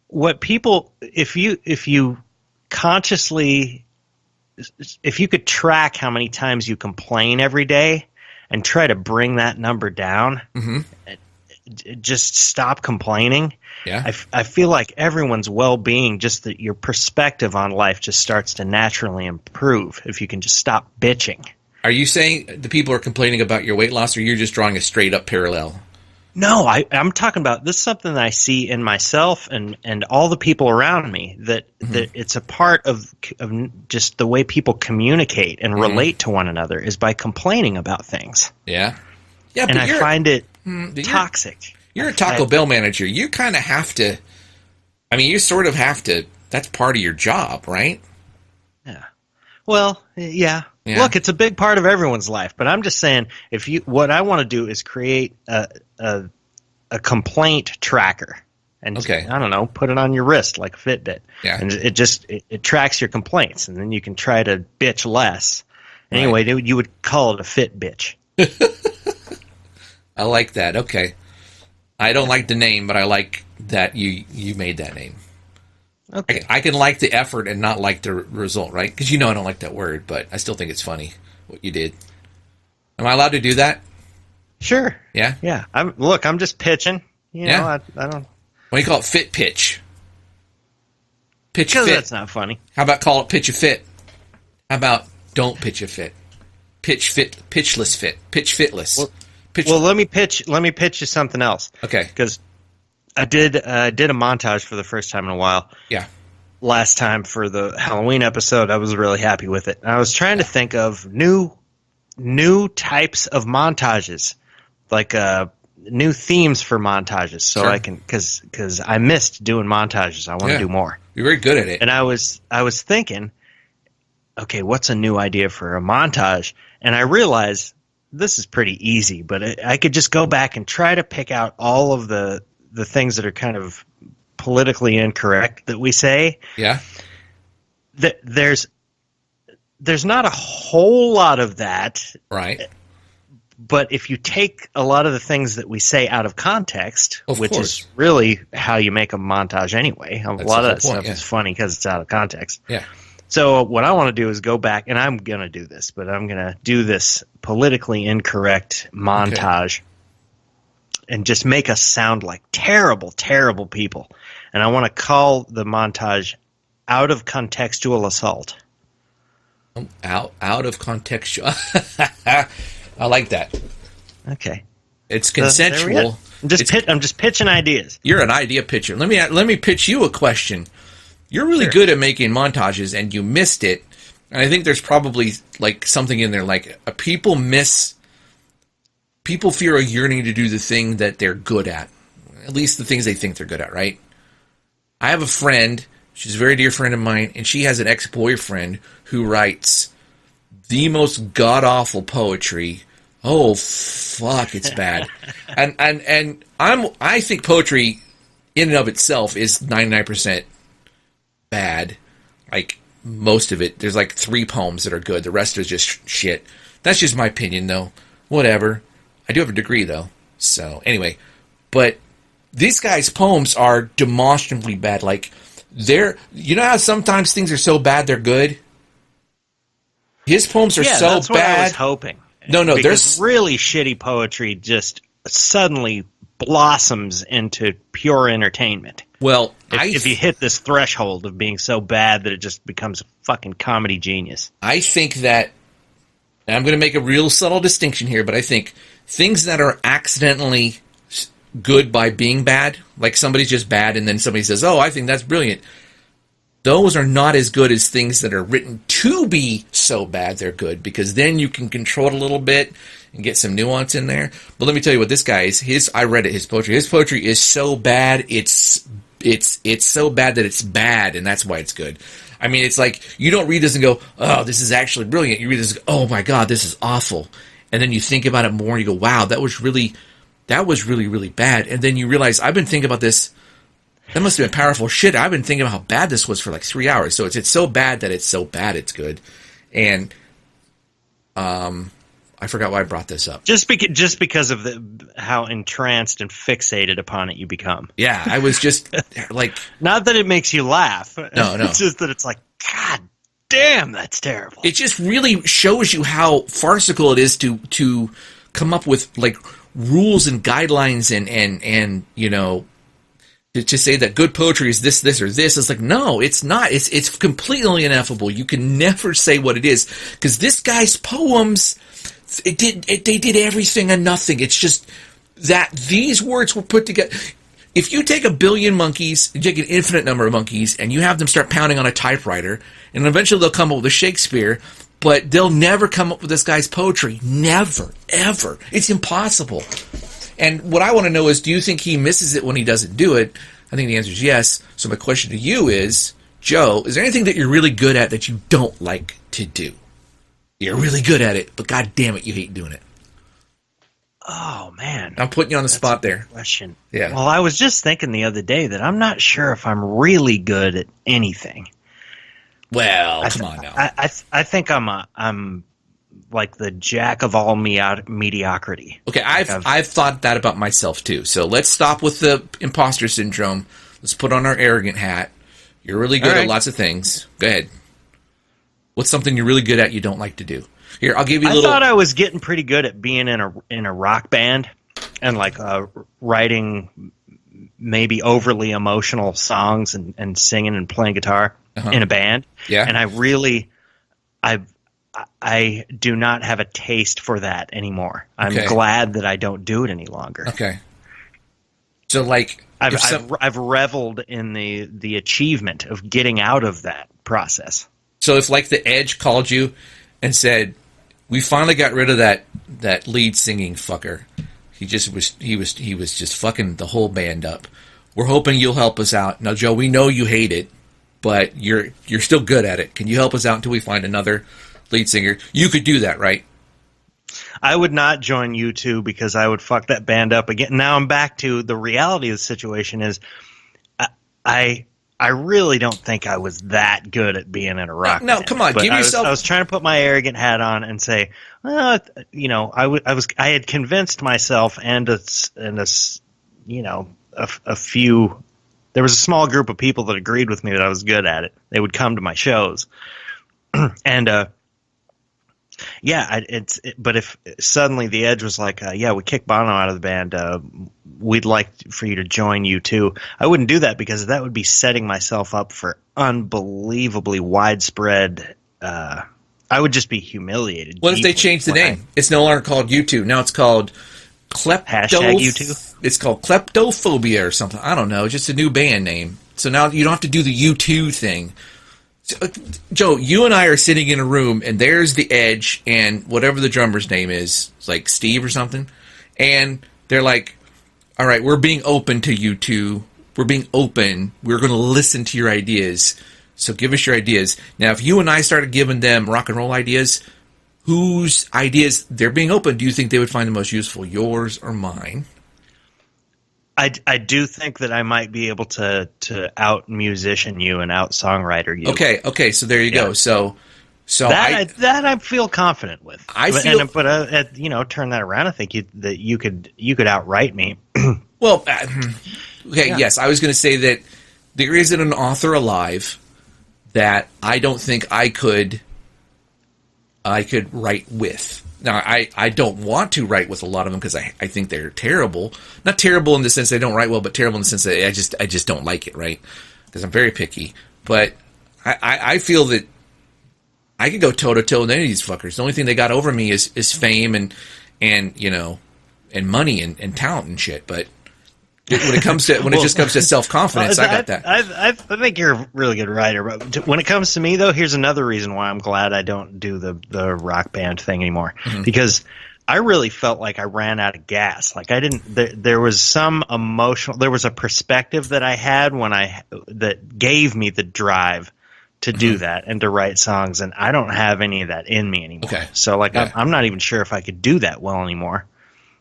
what people, if you consciously, if you could track how many times you complain every day and try to bring that number down, just stop complaining. Yeah, I feel like everyone's well-being, just that your perspective on life just starts to naturally improve if you can just stop bitching. Are you saying the people are complaining about your weight loss, or you're just drawing a straight up parallel? No, I'm talking about this is something that I see in myself and all the people around me, that it's a part of just the way people communicate and relate to one another is by complaining about things. Yeah. And I find it toxic. You're a Taco Bell manager. You kind of have to, you sort of have to, that's part of your job, right? Yeah. Well, yeah. Look, it's a big part of everyone's life, but I'm just saying, what I want to do is create a complaint tracker, and I don't know, put it on your wrist like a Fitbit, and it tracks your complaints, and then you can try to bitch less. Anyway, you would call it a Fit bitch. I like that. Okay, I don't like the name, but I like that you made that name. Okay, I can like the effort and not like the result, right? Because I don't like that word, but I still think it's funny what you did. Am I allowed to do that? Sure. Yeah? Yeah. I'm just pitching. I don't... What do you call it? Fit pitch. Pitch because fit. That's not funny. How about call it pitch a fit? How about don't pitch a fit? Pitch fit, pitchless fit. Pitch fitless. Well, let me pitch you something else. Okay. Because I did a montage for the first time in a while. Yeah. Last time for the Halloween episode, I was really happy with it. And I was trying to think of new types of montages, like new themes for montages, so I can because I missed doing montages. I want to do more. You're very good at it. And I was thinking, okay, what's a new idea for a montage? And I realized this is pretty easy, but I could just go back and try to pick out all of the things that are kind of politically incorrect that we say. Yeah. there's not a whole lot of that, right? But if you take a lot of the things that we say out of context, Of which course. is really how you make a montage anyway, a That's lot the of whole that stuff point, yeah. is funny because it's out of context. Yeah. So what I want to do is go back, and I'm going to do this, but I'm going to do this politically incorrect montage and just make us sound like terrible, terrible people. And I want to call the montage Out of Contextual Assault. Out of contextual. I like that. Okay. It's consensual. I'm just pitching ideas. You're an idea pitcher. Let me pitch you a question. You're really good at making montages, and you missed it. And I think there's probably like something in there, like people feel a yearning to do the thing that they're good at least the things they think they're good at, right? I have a friend. She's a very dear friend of mine, and she has an ex-boyfriend who writes the most god-awful poetry. Oh, fuck, it's bad. and I think poetry in and of itself is 99% bad. Like, most of it. There's like 3 poems that are good. The rest is just shit. That's just my opinion, though. Whatever. I do have a degree, though. So, anyway. But these guys' poems are demonstrably bad. Like, you know how sometimes things are so bad they're good? His poems are so that's what bad. I was hoping. No, because really shitty poetry just suddenly blossoms into pure entertainment. Well, if you hit this threshold of being so bad that it just becomes a fucking comedy genius. I think that, and I'm going to make a real subtle distinction here, but I think things that are accidentally good by being bad, like somebody's just bad and then somebody says, oh, I think that's brilliant. Those are not as good as things that are written to be so bad they're good, because then you can control it a little bit and get some nuance in there. But let me tell you what this guy is. I read it, his poetry. His poetry is so bad, it's so bad that it's bad, and that's why it's good. I mean, it's like, you don't read this and go, oh, this is actually brilliant. You read this and go, oh my God, this is awful. And then you think about it more and you go, wow, that was really, really bad. And then you realize, I've been thinking about this. That must have been powerful shit. I've been thinking about how bad this was for like 3 hours. So it's so bad that it's so bad it's good. And I forgot why I brought this up. Just because of how entranced and fixated upon it you become. Yeah, I was just like... Not that it makes you laugh. No. It's just that it's like, God damn, that's terrible. It just really shows you how farcical it is to come up with like rules and guidelines and you know... To say that good poetry is this, or this, it's like, no, it's not. It's completely ineffable. You can never say what it is, because this guy's poems, they did everything and nothing. It's just that these words were put together. If you take a billion monkeys, you take an infinite number of monkeys, and you have them start pounding on a typewriter, and eventually they'll come up with a Shakespeare, but they'll never come up with this guy's poetry. Never, ever. It's impossible. And what I want to know is, do you think he misses it when he doesn't do it? I think the answer is yes. So my question to you is, Joe, is there anything that you're really good at that you don't like to do? You're really good at it, but God damn it, you hate doing it. Oh, man. I'm putting you on the spot there. Question. Yeah. Well, I was just thinking the other day that I'm not sure if I'm really good at anything. Well, come on now. I think I'm like the jack of all mediocrity. Okay, I've thought that about myself too. So let's stop with the imposter syndrome. Let's put on our arrogant hat. You're really good at lots of things. Go ahead. What's something you're really good at you don't like to do? Here, I'll give you a little... I thought I was getting pretty good at being in a rock band and like writing maybe overly emotional songs and singing and playing guitar in a band. Yeah. And I do not have a taste for that anymore. I'm glad that I don't do it any longer. Okay. So, like, I've reveled in the achievement of getting out of that process. So, if like the Edge called you and said, "We finally got rid of that lead singing fucker. He was just fucking the whole band up. We're hoping you'll help us out." Now, Joe, we know you hate it, but you're still good at it. Can you help us out until we find another lead singer? You could do that, right? I would not join U2 because I would fuck that band up again. Now I'm back to the reality of the situation is I I really don't think I was that good at being in a rock band. No, come on, give yourself. I was trying to put my arrogant hat on and say, well, I had convinced myself and a few. There was a small group of people that agreed with me that I was good at it. They would come to my shows, and but if suddenly the Edge was like, we kicked Bono out of the band, we'd like for you to join U2, I wouldn't do that because that would be setting myself up for unbelievably widespread. I would just be humiliated. What if they change the name? It's no longer called U2. Now it's called Hashtag U2. It's called Kleptophobia or something. I don't know. It's just a new band name. So now you don't have to do the U2 thing. So, Joe, you and I are sitting in a room, and there's the Edge and whatever the drummer's name is, it's like Steve or something, and they're like, all right, we're being open to you two. We're being open. We're going to listen to your ideas. So give us your ideas. Now, if you and I started giving them rock and roll ideas, whose ideas they're being open, do you think they would find the most useful, yours or mine? I do think that I might be able to out musician you and out songwriter you. Okay, so there you go. So that I feel confident with. Turn that around. I think you could outright me. Well, yes, I was going to say that there isn't an author alive that I don't think I could write with. Now, I don't want to write with a lot of them because I think they're terrible. Not terrible in the sense they don't write well, but terrible in the sense that I just don't like it, right? Because I'm very picky. But I feel that I could go toe-to-toe with any of these fuckers. The only thing they got over me is fame and money and talent and shit. But when it just comes to self-confidence, I got that. I think you're a really good writer. But when it comes to me, though, here's another reason why I'm glad I don't do the rock band thing anymore. Mm-hmm. Because I really felt like I ran out of gas. Like I didn't. There was some emotional. There was a perspective that I had that gave me the drive to do that and to write songs, and I don't have any of that in me anymore. Okay. So I'm not even sure if I could do that well anymore.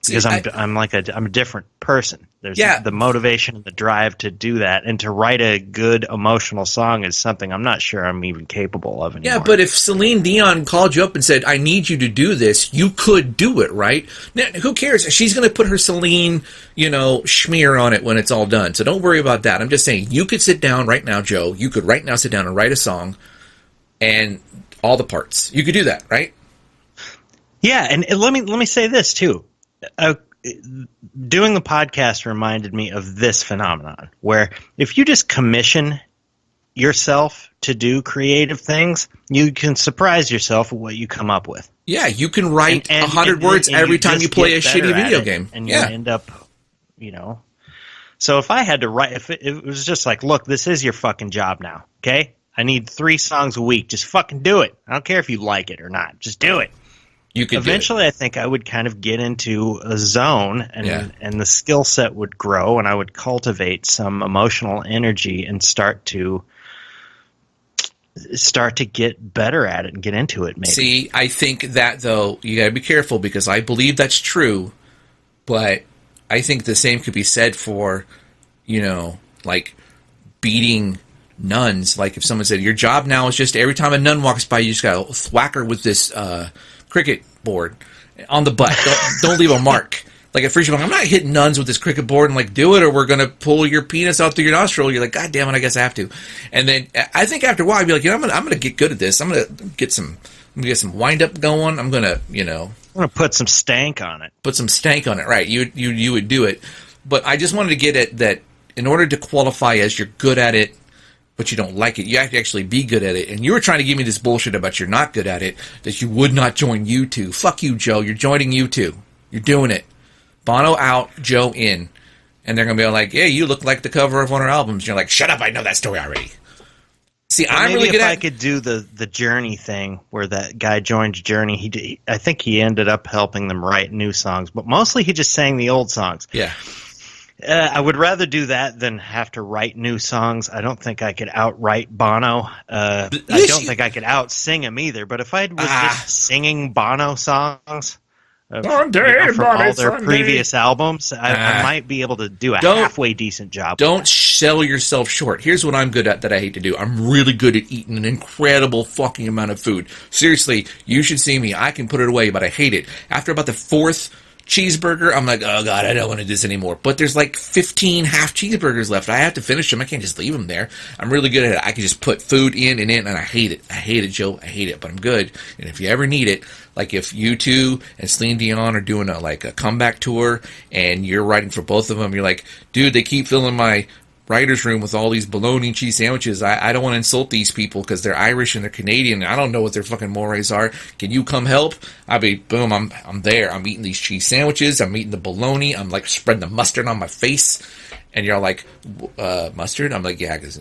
Because I'm a different person. There's the motivation and the drive to do that, and to write a good emotional song is something I'm not sure I'm even capable of anymore. Yeah, but if Celine Dion called you up and said, "I need you to do this," you could do it, right? Now, who cares? She's going to put her Celine, schmear on it when it's all done. So don't worry about that. I'm just saying, you could sit down right now, Joe. You could right now sit down and write a song, and all the parts. You could do that, right? Yeah, and let me say this too. Doing the podcast reminded me of this phenomenon where if you just commission yourself to do creative things, you can surprise yourself with what you come up with. Yeah, you can write 100 words every time you play a shitty video game. And you end up, So if I had to write, if it was just like, look, this is your fucking job now, okay? I need 3 songs a week. Just fucking do it. I don't care if you like it or not. Just do it. You could eventually, I think I would kind of get into a zone, and the skill set would grow, and I would cultivate some emotional energy and start to get better at it and get into it. Maybe. See, I think that though you got to be careful because I believe that's true, but I think the same could be said for, like beating nuns. Like if someone said your job now is just every time a nun walks by, you just got to whack her with this cricket board on the butt. Don't leave a mark. Like at first you're like, I'm not hitting nuns with this cricket board and like do it, or we're gonna pull your penis out through your nostril. You're like, God damn it, I guess I have to. And then I think after a while I'd be like, I'm gonna get good at this. I'm gonna get some wind up going. I'm gonna put some stank on it. Put some stank on it, right? You would do it. But I just wanted to get at that in order to qualify as you're good at it, but you don't like it, you have to actually be good at it. And you were trying to give me this bullshit about you're not good at it, that you would not join U2. Fuck you, Joe. You're joining U2. You're doing it. Bono out, Joe in. And they're going to be like, yeah, you look like the cover of one of our albums. And you're like, shut up, I know that story already. See, I'm really good at it. Maybe if I could do the Journey thing where that guy joined Journey, I think he ended up helping them write new songs, but mostly he just sang the old songs. Yeah. I would rather do that than have to write new songs. I don't think I could outright Bono. I don't think I could out-sing him either. But if I was just singing Bono songs from all their previous albums, I might be able to do a halfway decent job. Don't sell yourself short. Here's what I'm good at that I hate to do. I'm really good at eating an incredible fucking amount of food. Seriously, you should see me. I can put it away, but I hate it. After about the fourth cheeseburger, I'm like, oh god, I don't want to do this anymore. But there's like 15 half cheeseburgers left. I have to finish them. I can't just leave them there. I'm really good at it. I can just put food in, and I hate it. I hate it, Joe. I hate it, but I'm good. And if you ever need it, like if you two and Celine Dion are doing a comeback tour and you're writing for both of them, you're like, dude, they keep filling my writer's room with all these bologna and cheese sandwiches. I don't want to insult these people because they're Irish and they're Canadian and I don't know what their fucking mores are. Can you come help? I'll be, boom, I'm there. I'm eating these cheese sandwiches. I'm eating the bologna. I'm like spreading the mustard on my face. And you're like, mustard? I'm like, yeah, because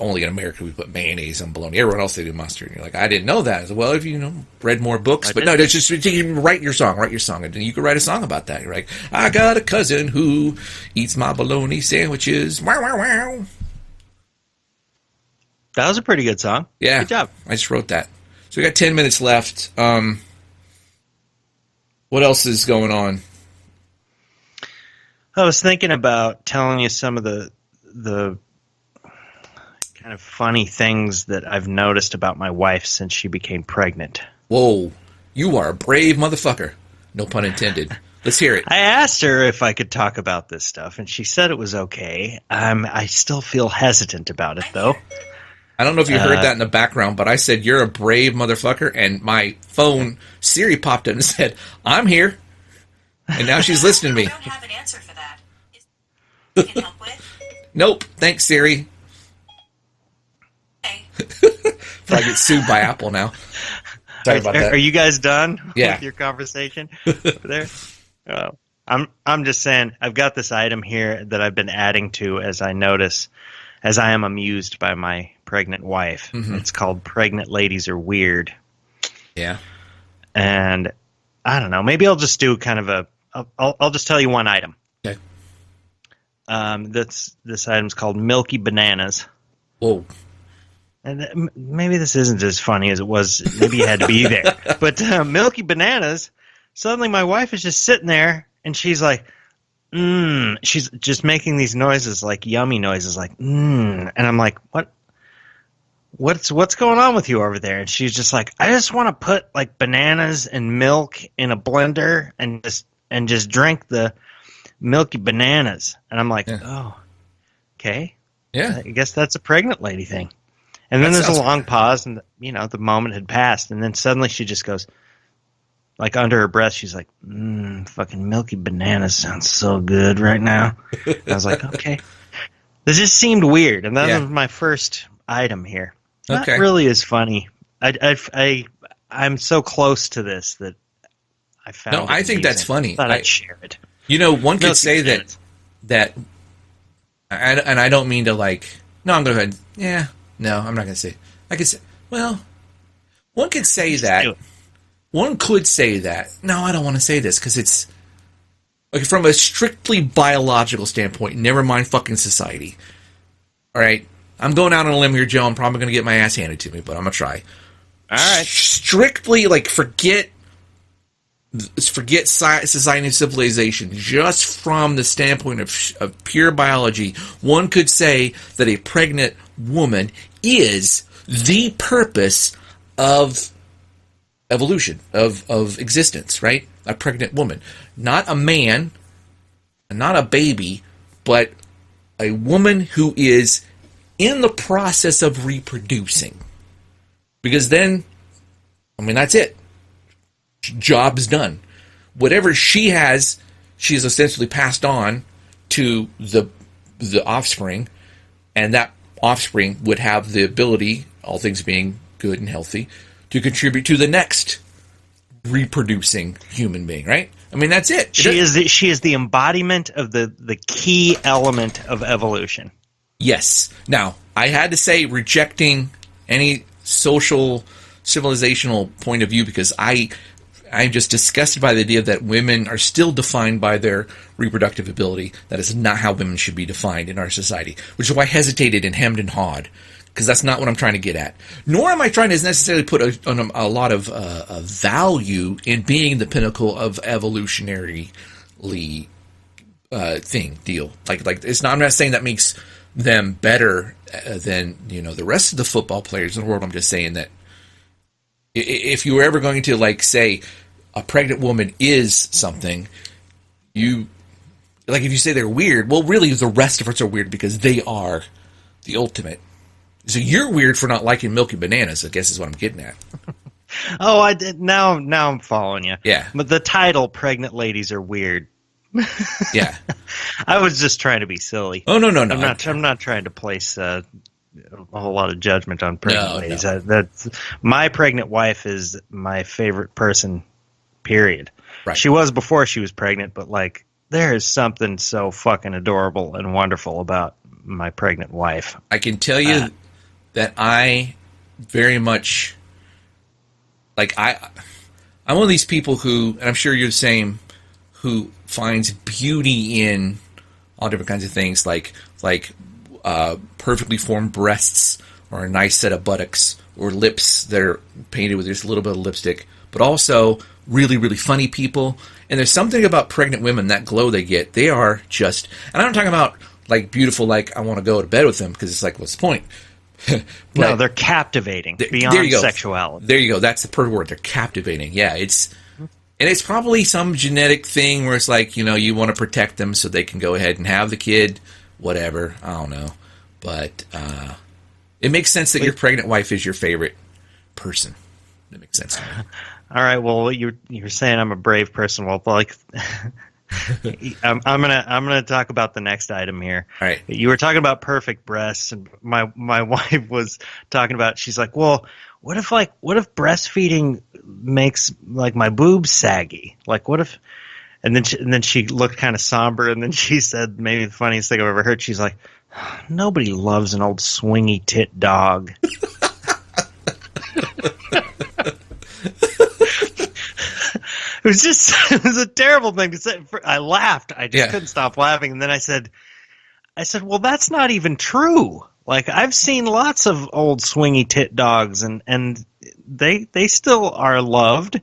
only in America we put mayonnaise on bologna. Everyone else they do mustard. And you're like, I didn't know that. I said, well, if you read more books, but no, that's just write your song, and then you could write a song about that. You're like, I got a cousin who eats my bologna sandwiches. Wow, wow, wow. That was a pretty good song. Yeah, good job. I just wrote that. So we got 10 minutes left. What else is going on? I was thinking about telling you some of the kind of funny things that I've noticed about my wife since she became pregnant. Whoa, you are a brave motherfucker. No pun intended. Let's hear it. I asked her if I could talk about this stuff, and she said it was okay. I still feel hesitant about it, though. I don't know if you heard that in the background, but I said, you're a brave motherfucker, and my phone, Siri, popped up and said, I'm here. And now she's listening to me. I don't have an answer for that. Is there anything I can help with? Nope. Thanks, Siri. If I get sued by Apple now. Sorry about that. Are you guys done with your conversation over there? I'm just saying, I've got this item here that I've been adding to as I am amused by my pregnant wife. Mm-hmm. It's called Pregnant Ladies Are Weird. Yeah. And I don't know, maybe I'll just do kind of I'll just tell you one item. Okay. This item's called Milky Bananas. Whoa. And maybe this isn't as funny as it was. Maybe you had to be there. But Milky Bananas, suddenly my wife is just sitting there, and she's like, she's just making these noises, like yummy noises, like, And I'm like, what's going on with you over there? And she's just like, I just want to put like bananas and milk in a blender and just drink the Milky Bananas. And I'm like, oh, okay. Yeah. I guess that's a pregnant lady thing. And then there's a long pause, and the moment had passed, and then suddenly she just goes, like under her breath, she's like, fucking Milky Bananas sounds so good right now. And I was like, okay. This just seemed weird, and that was my first item here. Not really as funny. I'm so close to this that I found it I think that's funny. I thought I'd share it. One could say that, and I don't mean to I'm going to go ahead. Yeah. No, I'm not going to say. I could say, well, one could say that. One could say that. No, I don't want to say this because it's from a strictly biological standpoint, never mind fucking society. All right? I'm going out on a limb here, Joe. I'm probably going to get my ass handed to me, but I'm going to try. All right. Strictly, forget society and civilization. Just from the standpoint of pure biology, one could say that a pregnant woman is the purpose of evolution, of existence, right? A pregnant woman. Not a man, not a baby, but a woman who is in the process of reproducing. Because then, that's it. Job's done. Whatever she has, she has essentially passed on to the offspring, and that offspring would have the ability, all things being good and healthy, to contribute to the next reproducing human being, right? That's it. She is the embodiment of the key element of evolution. Yes. Now, I had to say rejecting any social, civilizational point of view because I'm just disgusted by the idea that women are still defined by their reproductive ability. That is not how women should be defined in our society, which is why I hesitated and hemmed and hawed, because that's not what I'm trying to get at. Nor am I trying to necessarily put a lot of value in being the pinnacle of evolutionarily deal. Like it's not. I'm not saying that makes them better than the rest of the football players in the world. I'm just saying that if you were ever going to like say a pregnant woman is something, you like if you say they're weird. Well, really, the rest of us are weird because they are the ultimate. So you're weird for not liking milky bananas, I guess is what I'm getting at. Oh, I did. Now I'm following you. Yeah. But the title, "Pregnant Ladies Are Weird." Yeah. I was just trying to be silly. Oh, no. I'm not trying to place a whole lot of judgment on pregnant ladies. No. That's my pregnant wife is my favorite person. Period. Right. She was before she was pregnant, but like there is something so fucking adorable and wonderful about my pregnant wife. I can tell you that I very much like I'm one of these people who, and I'm sure you're the same, who finds beauty in all different kinds of things, like perfectly formed breasts, or a nice set of buttocks, or lips that are painted with just a little bit of lipstick, but also really, really funny people. And there's something about pregnant women, that glow they get, they are just, and I'm not talking about like beautiful, like I want to go to bed with them, because it's like, what's the point? No, they're captivating beyond sexuality. There you go. That's the perfect word. They're captivating. Yeah, and it's probably some genetic thing where it's like, you want to protect them so they can go ahead and have the kid, whatever. I don't know. But it makes sense that your pregnant wife is your favorite person. That makes sense to me. All right. Well, you're saying I'm a brave person. Well, like, I'm gonna talk about the next item here. All right. You were talking about perfect breasts, and my wife was talking about. She's like, well, what if breastfeeding makes like my boobs saggy? Like, what if? And then she looked kind of somber, and then she said maybe the funniest thing I've ever heard. She's like, nobody loves an old swingy tit dog. It was a terrible thing to say. I laughed. I just couldn't stop laughing. And then I said, well, that's not even true. Like, I've seen lots of old swingy tit dogs, and they still are loved.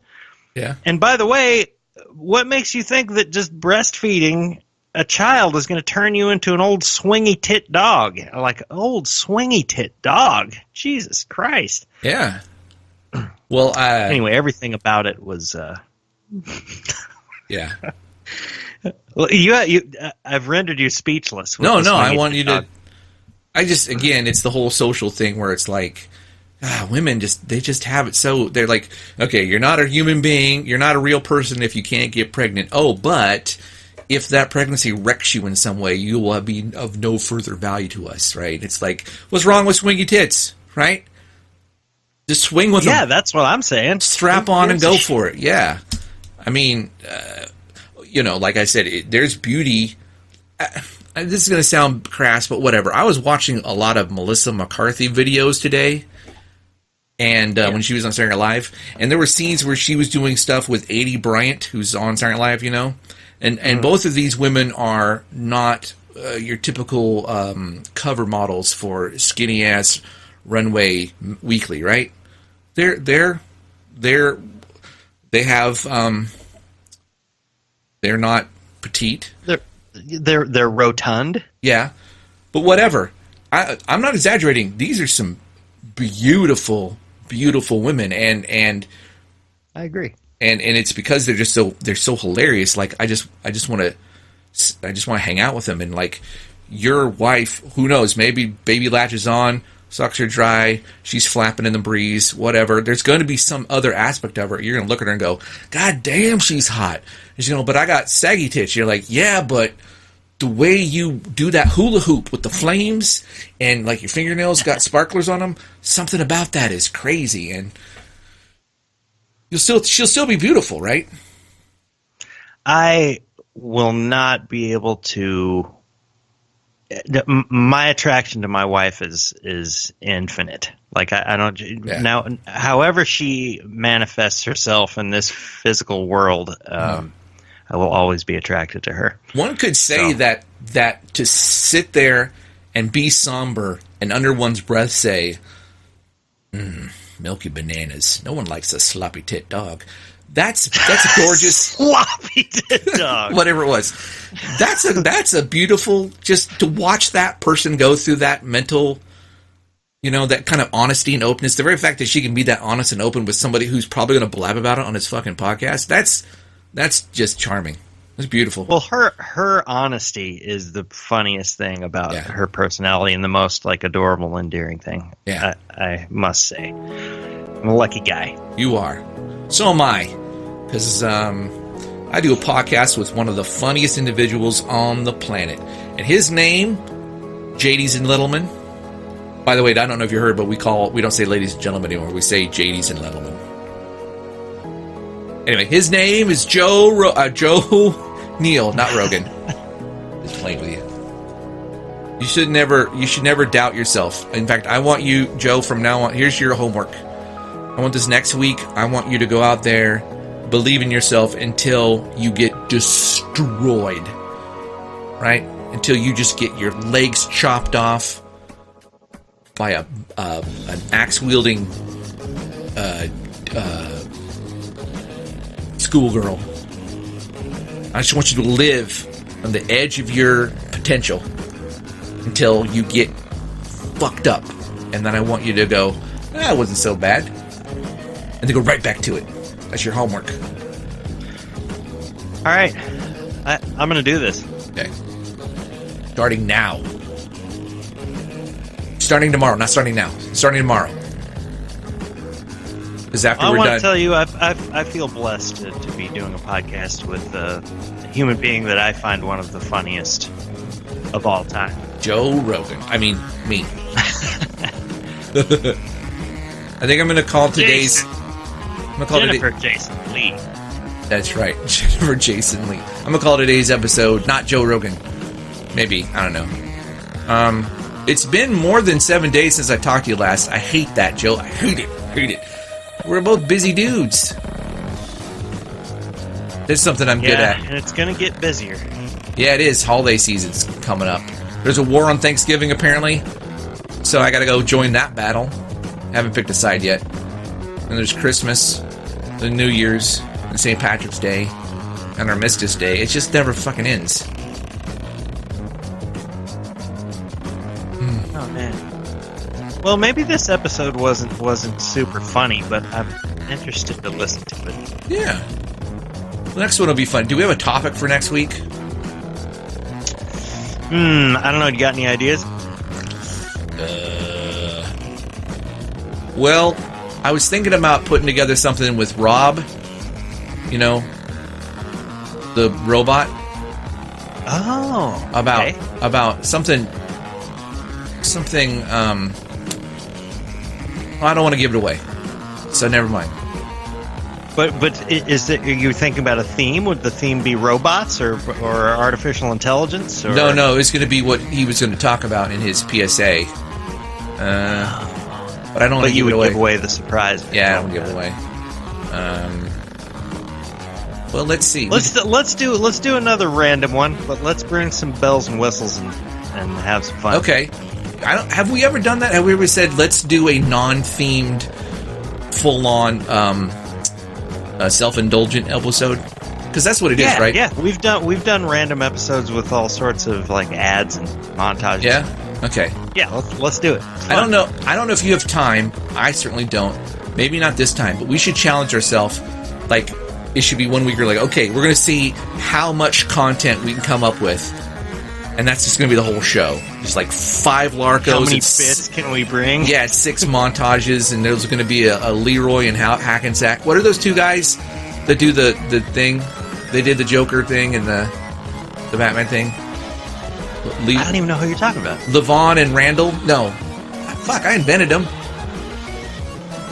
Yeah. And by the way, what makes you think that just breastfeeding a child is going to turn you into an old swingy tit dog? Like, old swingy tit dog? Jesus Christ. Yeah. Well, anyway, everything about it was... yeah. Well, I've rendered you speechless. No, I want you to. I just, again, it's the whole social thing where it's like, women they just have it so they're like, okay, you're not a human being, you're not a real person if you can't get pregnant. Oh, but if that pregnancy wrecks you in some way, you will be of no further value to us, right? It's like, what's wrong with swingy tits, right? Just swing with them. Yeah, that's what I'm saying. Strap on and go for it. Yeah. I mean, like I said, there's beauty. This is going to sound crass, but whatever. I was watching a lot of Melissa McCarthy videos today, and when she was on Saturday Night Live, and there were scenes where she was doing stuff with Adie Bryant, who's on Saturday Night Live, and both of these women are not your typical cover models for skinny ass runway weekly, right? They have they're not petite. They're rotund. Yeah, but whatever. I'm not exaggerating. These are some beautiful, beautiful women, and I agree. And it's because they're so hilarious. Like I just want to hang out with them. And like your wife, who knows? Maybe baby latches on, sucks her dry, she's flapping in the breeze, whatever. There's going to be some other aspect of her. You're going to look at her and go, God damn, she's hot. And but I got saggy tits. You're like, yeah, but the way you do that hula hoop with the flames and like your fingernails got sparklers on them, something about that is crazy. And she'll still be beautiful, right? I will not be able to. My attraction to my wife is infinite. Like I don't now. However she manifests herself in this physical world, I will always be attracted to her. One could say that to sit there and be somber and under one's breath say, "Milky bananas." No one likes a sloppy tit dog. That's gorgeous. Sloppy tit dog. Whatever it was. That's a beautiful, just to watch that person go through that mental, that kind of honesty and openness. The very fact that she can be that honest and open with somebody who's probably going to blab about it on his fucking podcast, that's just charming. It's beautiful. Well, her honesty is the funniest thing about her personality and the most adorable, endearing thing. Yeah. I must say. I'm a lucky guy. You are. So am I. Because I do a podcast with one of the funniest individuals on the planet. And his name, JD's and Littleman. By the way, I don't know if you heard, but we don't say ladies and gentlemen anymore. We say JD's and Littleman. Anyway, his name is Joe Neal, not Rogan. Just playing with you. You should never doubt yourself. In fact, I want you, Joe, from now on, here's your homework. I want this next week, I want you to go out there, believe in yourself until you get destroyed. Right? Until you just get your legs chopped off by an axe-wielding schoolgirl. I just want you to live on the edge of your potential until you get fucked up. And then I want you to go, it wasn't so bad. And then go right back to it. That's your homework. All right. I'm going to do this. Okay. Starting now. Starting tomorrow. Not starting now. Starting tomorrow. Because after we're done... I want to tell you, I feel blessed to be doing a podcast with a human being that I find one of the funniest of all time. Joe Rogan. I mean, me. I think I'm going to call today's... Jennifer Jason Lee. That's right. Jennifer Jason Lee. I'm going to call today's episode not Joe Rogan. Maybe. I don't know. It's been more than 7 days since I talked to you last. I hate that, Joe. I hate it. We're both busy dudes. There's something I'm good at. And it's going to get busier. Yeah, it is. Holiday season's coming up. There's a war on Thanksgiving, apparently. So I got to go join that battle. Haven't picked a side yet. And there's Christmas, the New Year's, and St. Patrick's Day, and Armistice Day. It just never fucking ends. Oh, man. Well, maybe this episode wasn't super funny, but I'm interested to listen to it. Yeah. The next one will be fun. Do we have a topic for next week? I don't know. You got any ideas? Well, I was thinking about putting together something with Rob. The robot. Oh. About something. I don't want to give it away, so never mind. But are you thinking about a theme? Would the theme be robots or artificial intelligence? Or? No. It's going to be what he was going to talk about in his PSA. But I don't want to give it away. Give away the surprise. Yeah, I don't give it away. Well, let's see. Let's do another random one, but let's bring some bells and whistles and have some fun. Okay. Have we ever done that? Have we ever said let's do a non-themed, full-on, self-indulgent episode? Because that's what it is, right? Yeah, we've done random episodes with all sorts of ads and montages. Yeah. Okay. Yeah, let's do it. I don't know if you have time. I certainly don't. Maybe not this time, but we should challenge ourselves. It should be 1 week. We're okay, we're going to see how much content we can come up with. And that's just going to be the whole show. Just 5 Larkos. How many bits can we bring? Yeah, 6 montages, and there's going to be a Leroy and Hackensack. What are those 2 guys that do the thing? They did the Joker thing and the Batman thing. I don't even know who you're talking about. Levon and Randall? No. Fuck, I invented them.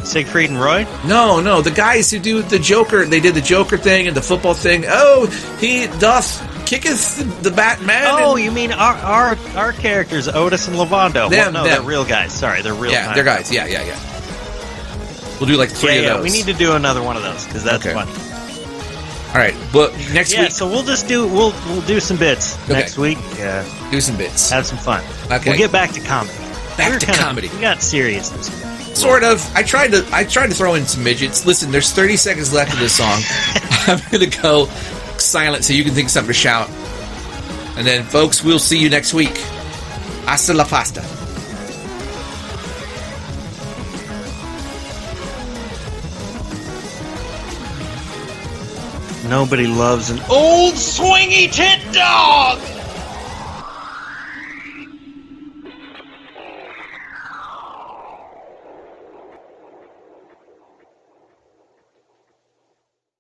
Siegfried and Roy? No, the guys who do the Joker. They did the Joker thing and the football thing. Oh, he doth kicketh the Batman. Oh, you mean our characters, Otis and Lavando? They're real guys. Sorry, they're real. Yeah, they're guys. Yeah. We'll do 3 of those. We need to do another one of those because that's funny. All right, well, next week. So we'll do some bits next week. Do some bits. Have some fun. Okay. We'll get back to comedy. Back to comedy. We got serious this week. Sort of. I tried to throw in some midgets. Listen, there's 30 seconds left of this song. I'm gonna go silent so you can think of something to shout. And then, folks, we'll see you next week. Hasta la pasta. Nobody loves an old swingy tit dog.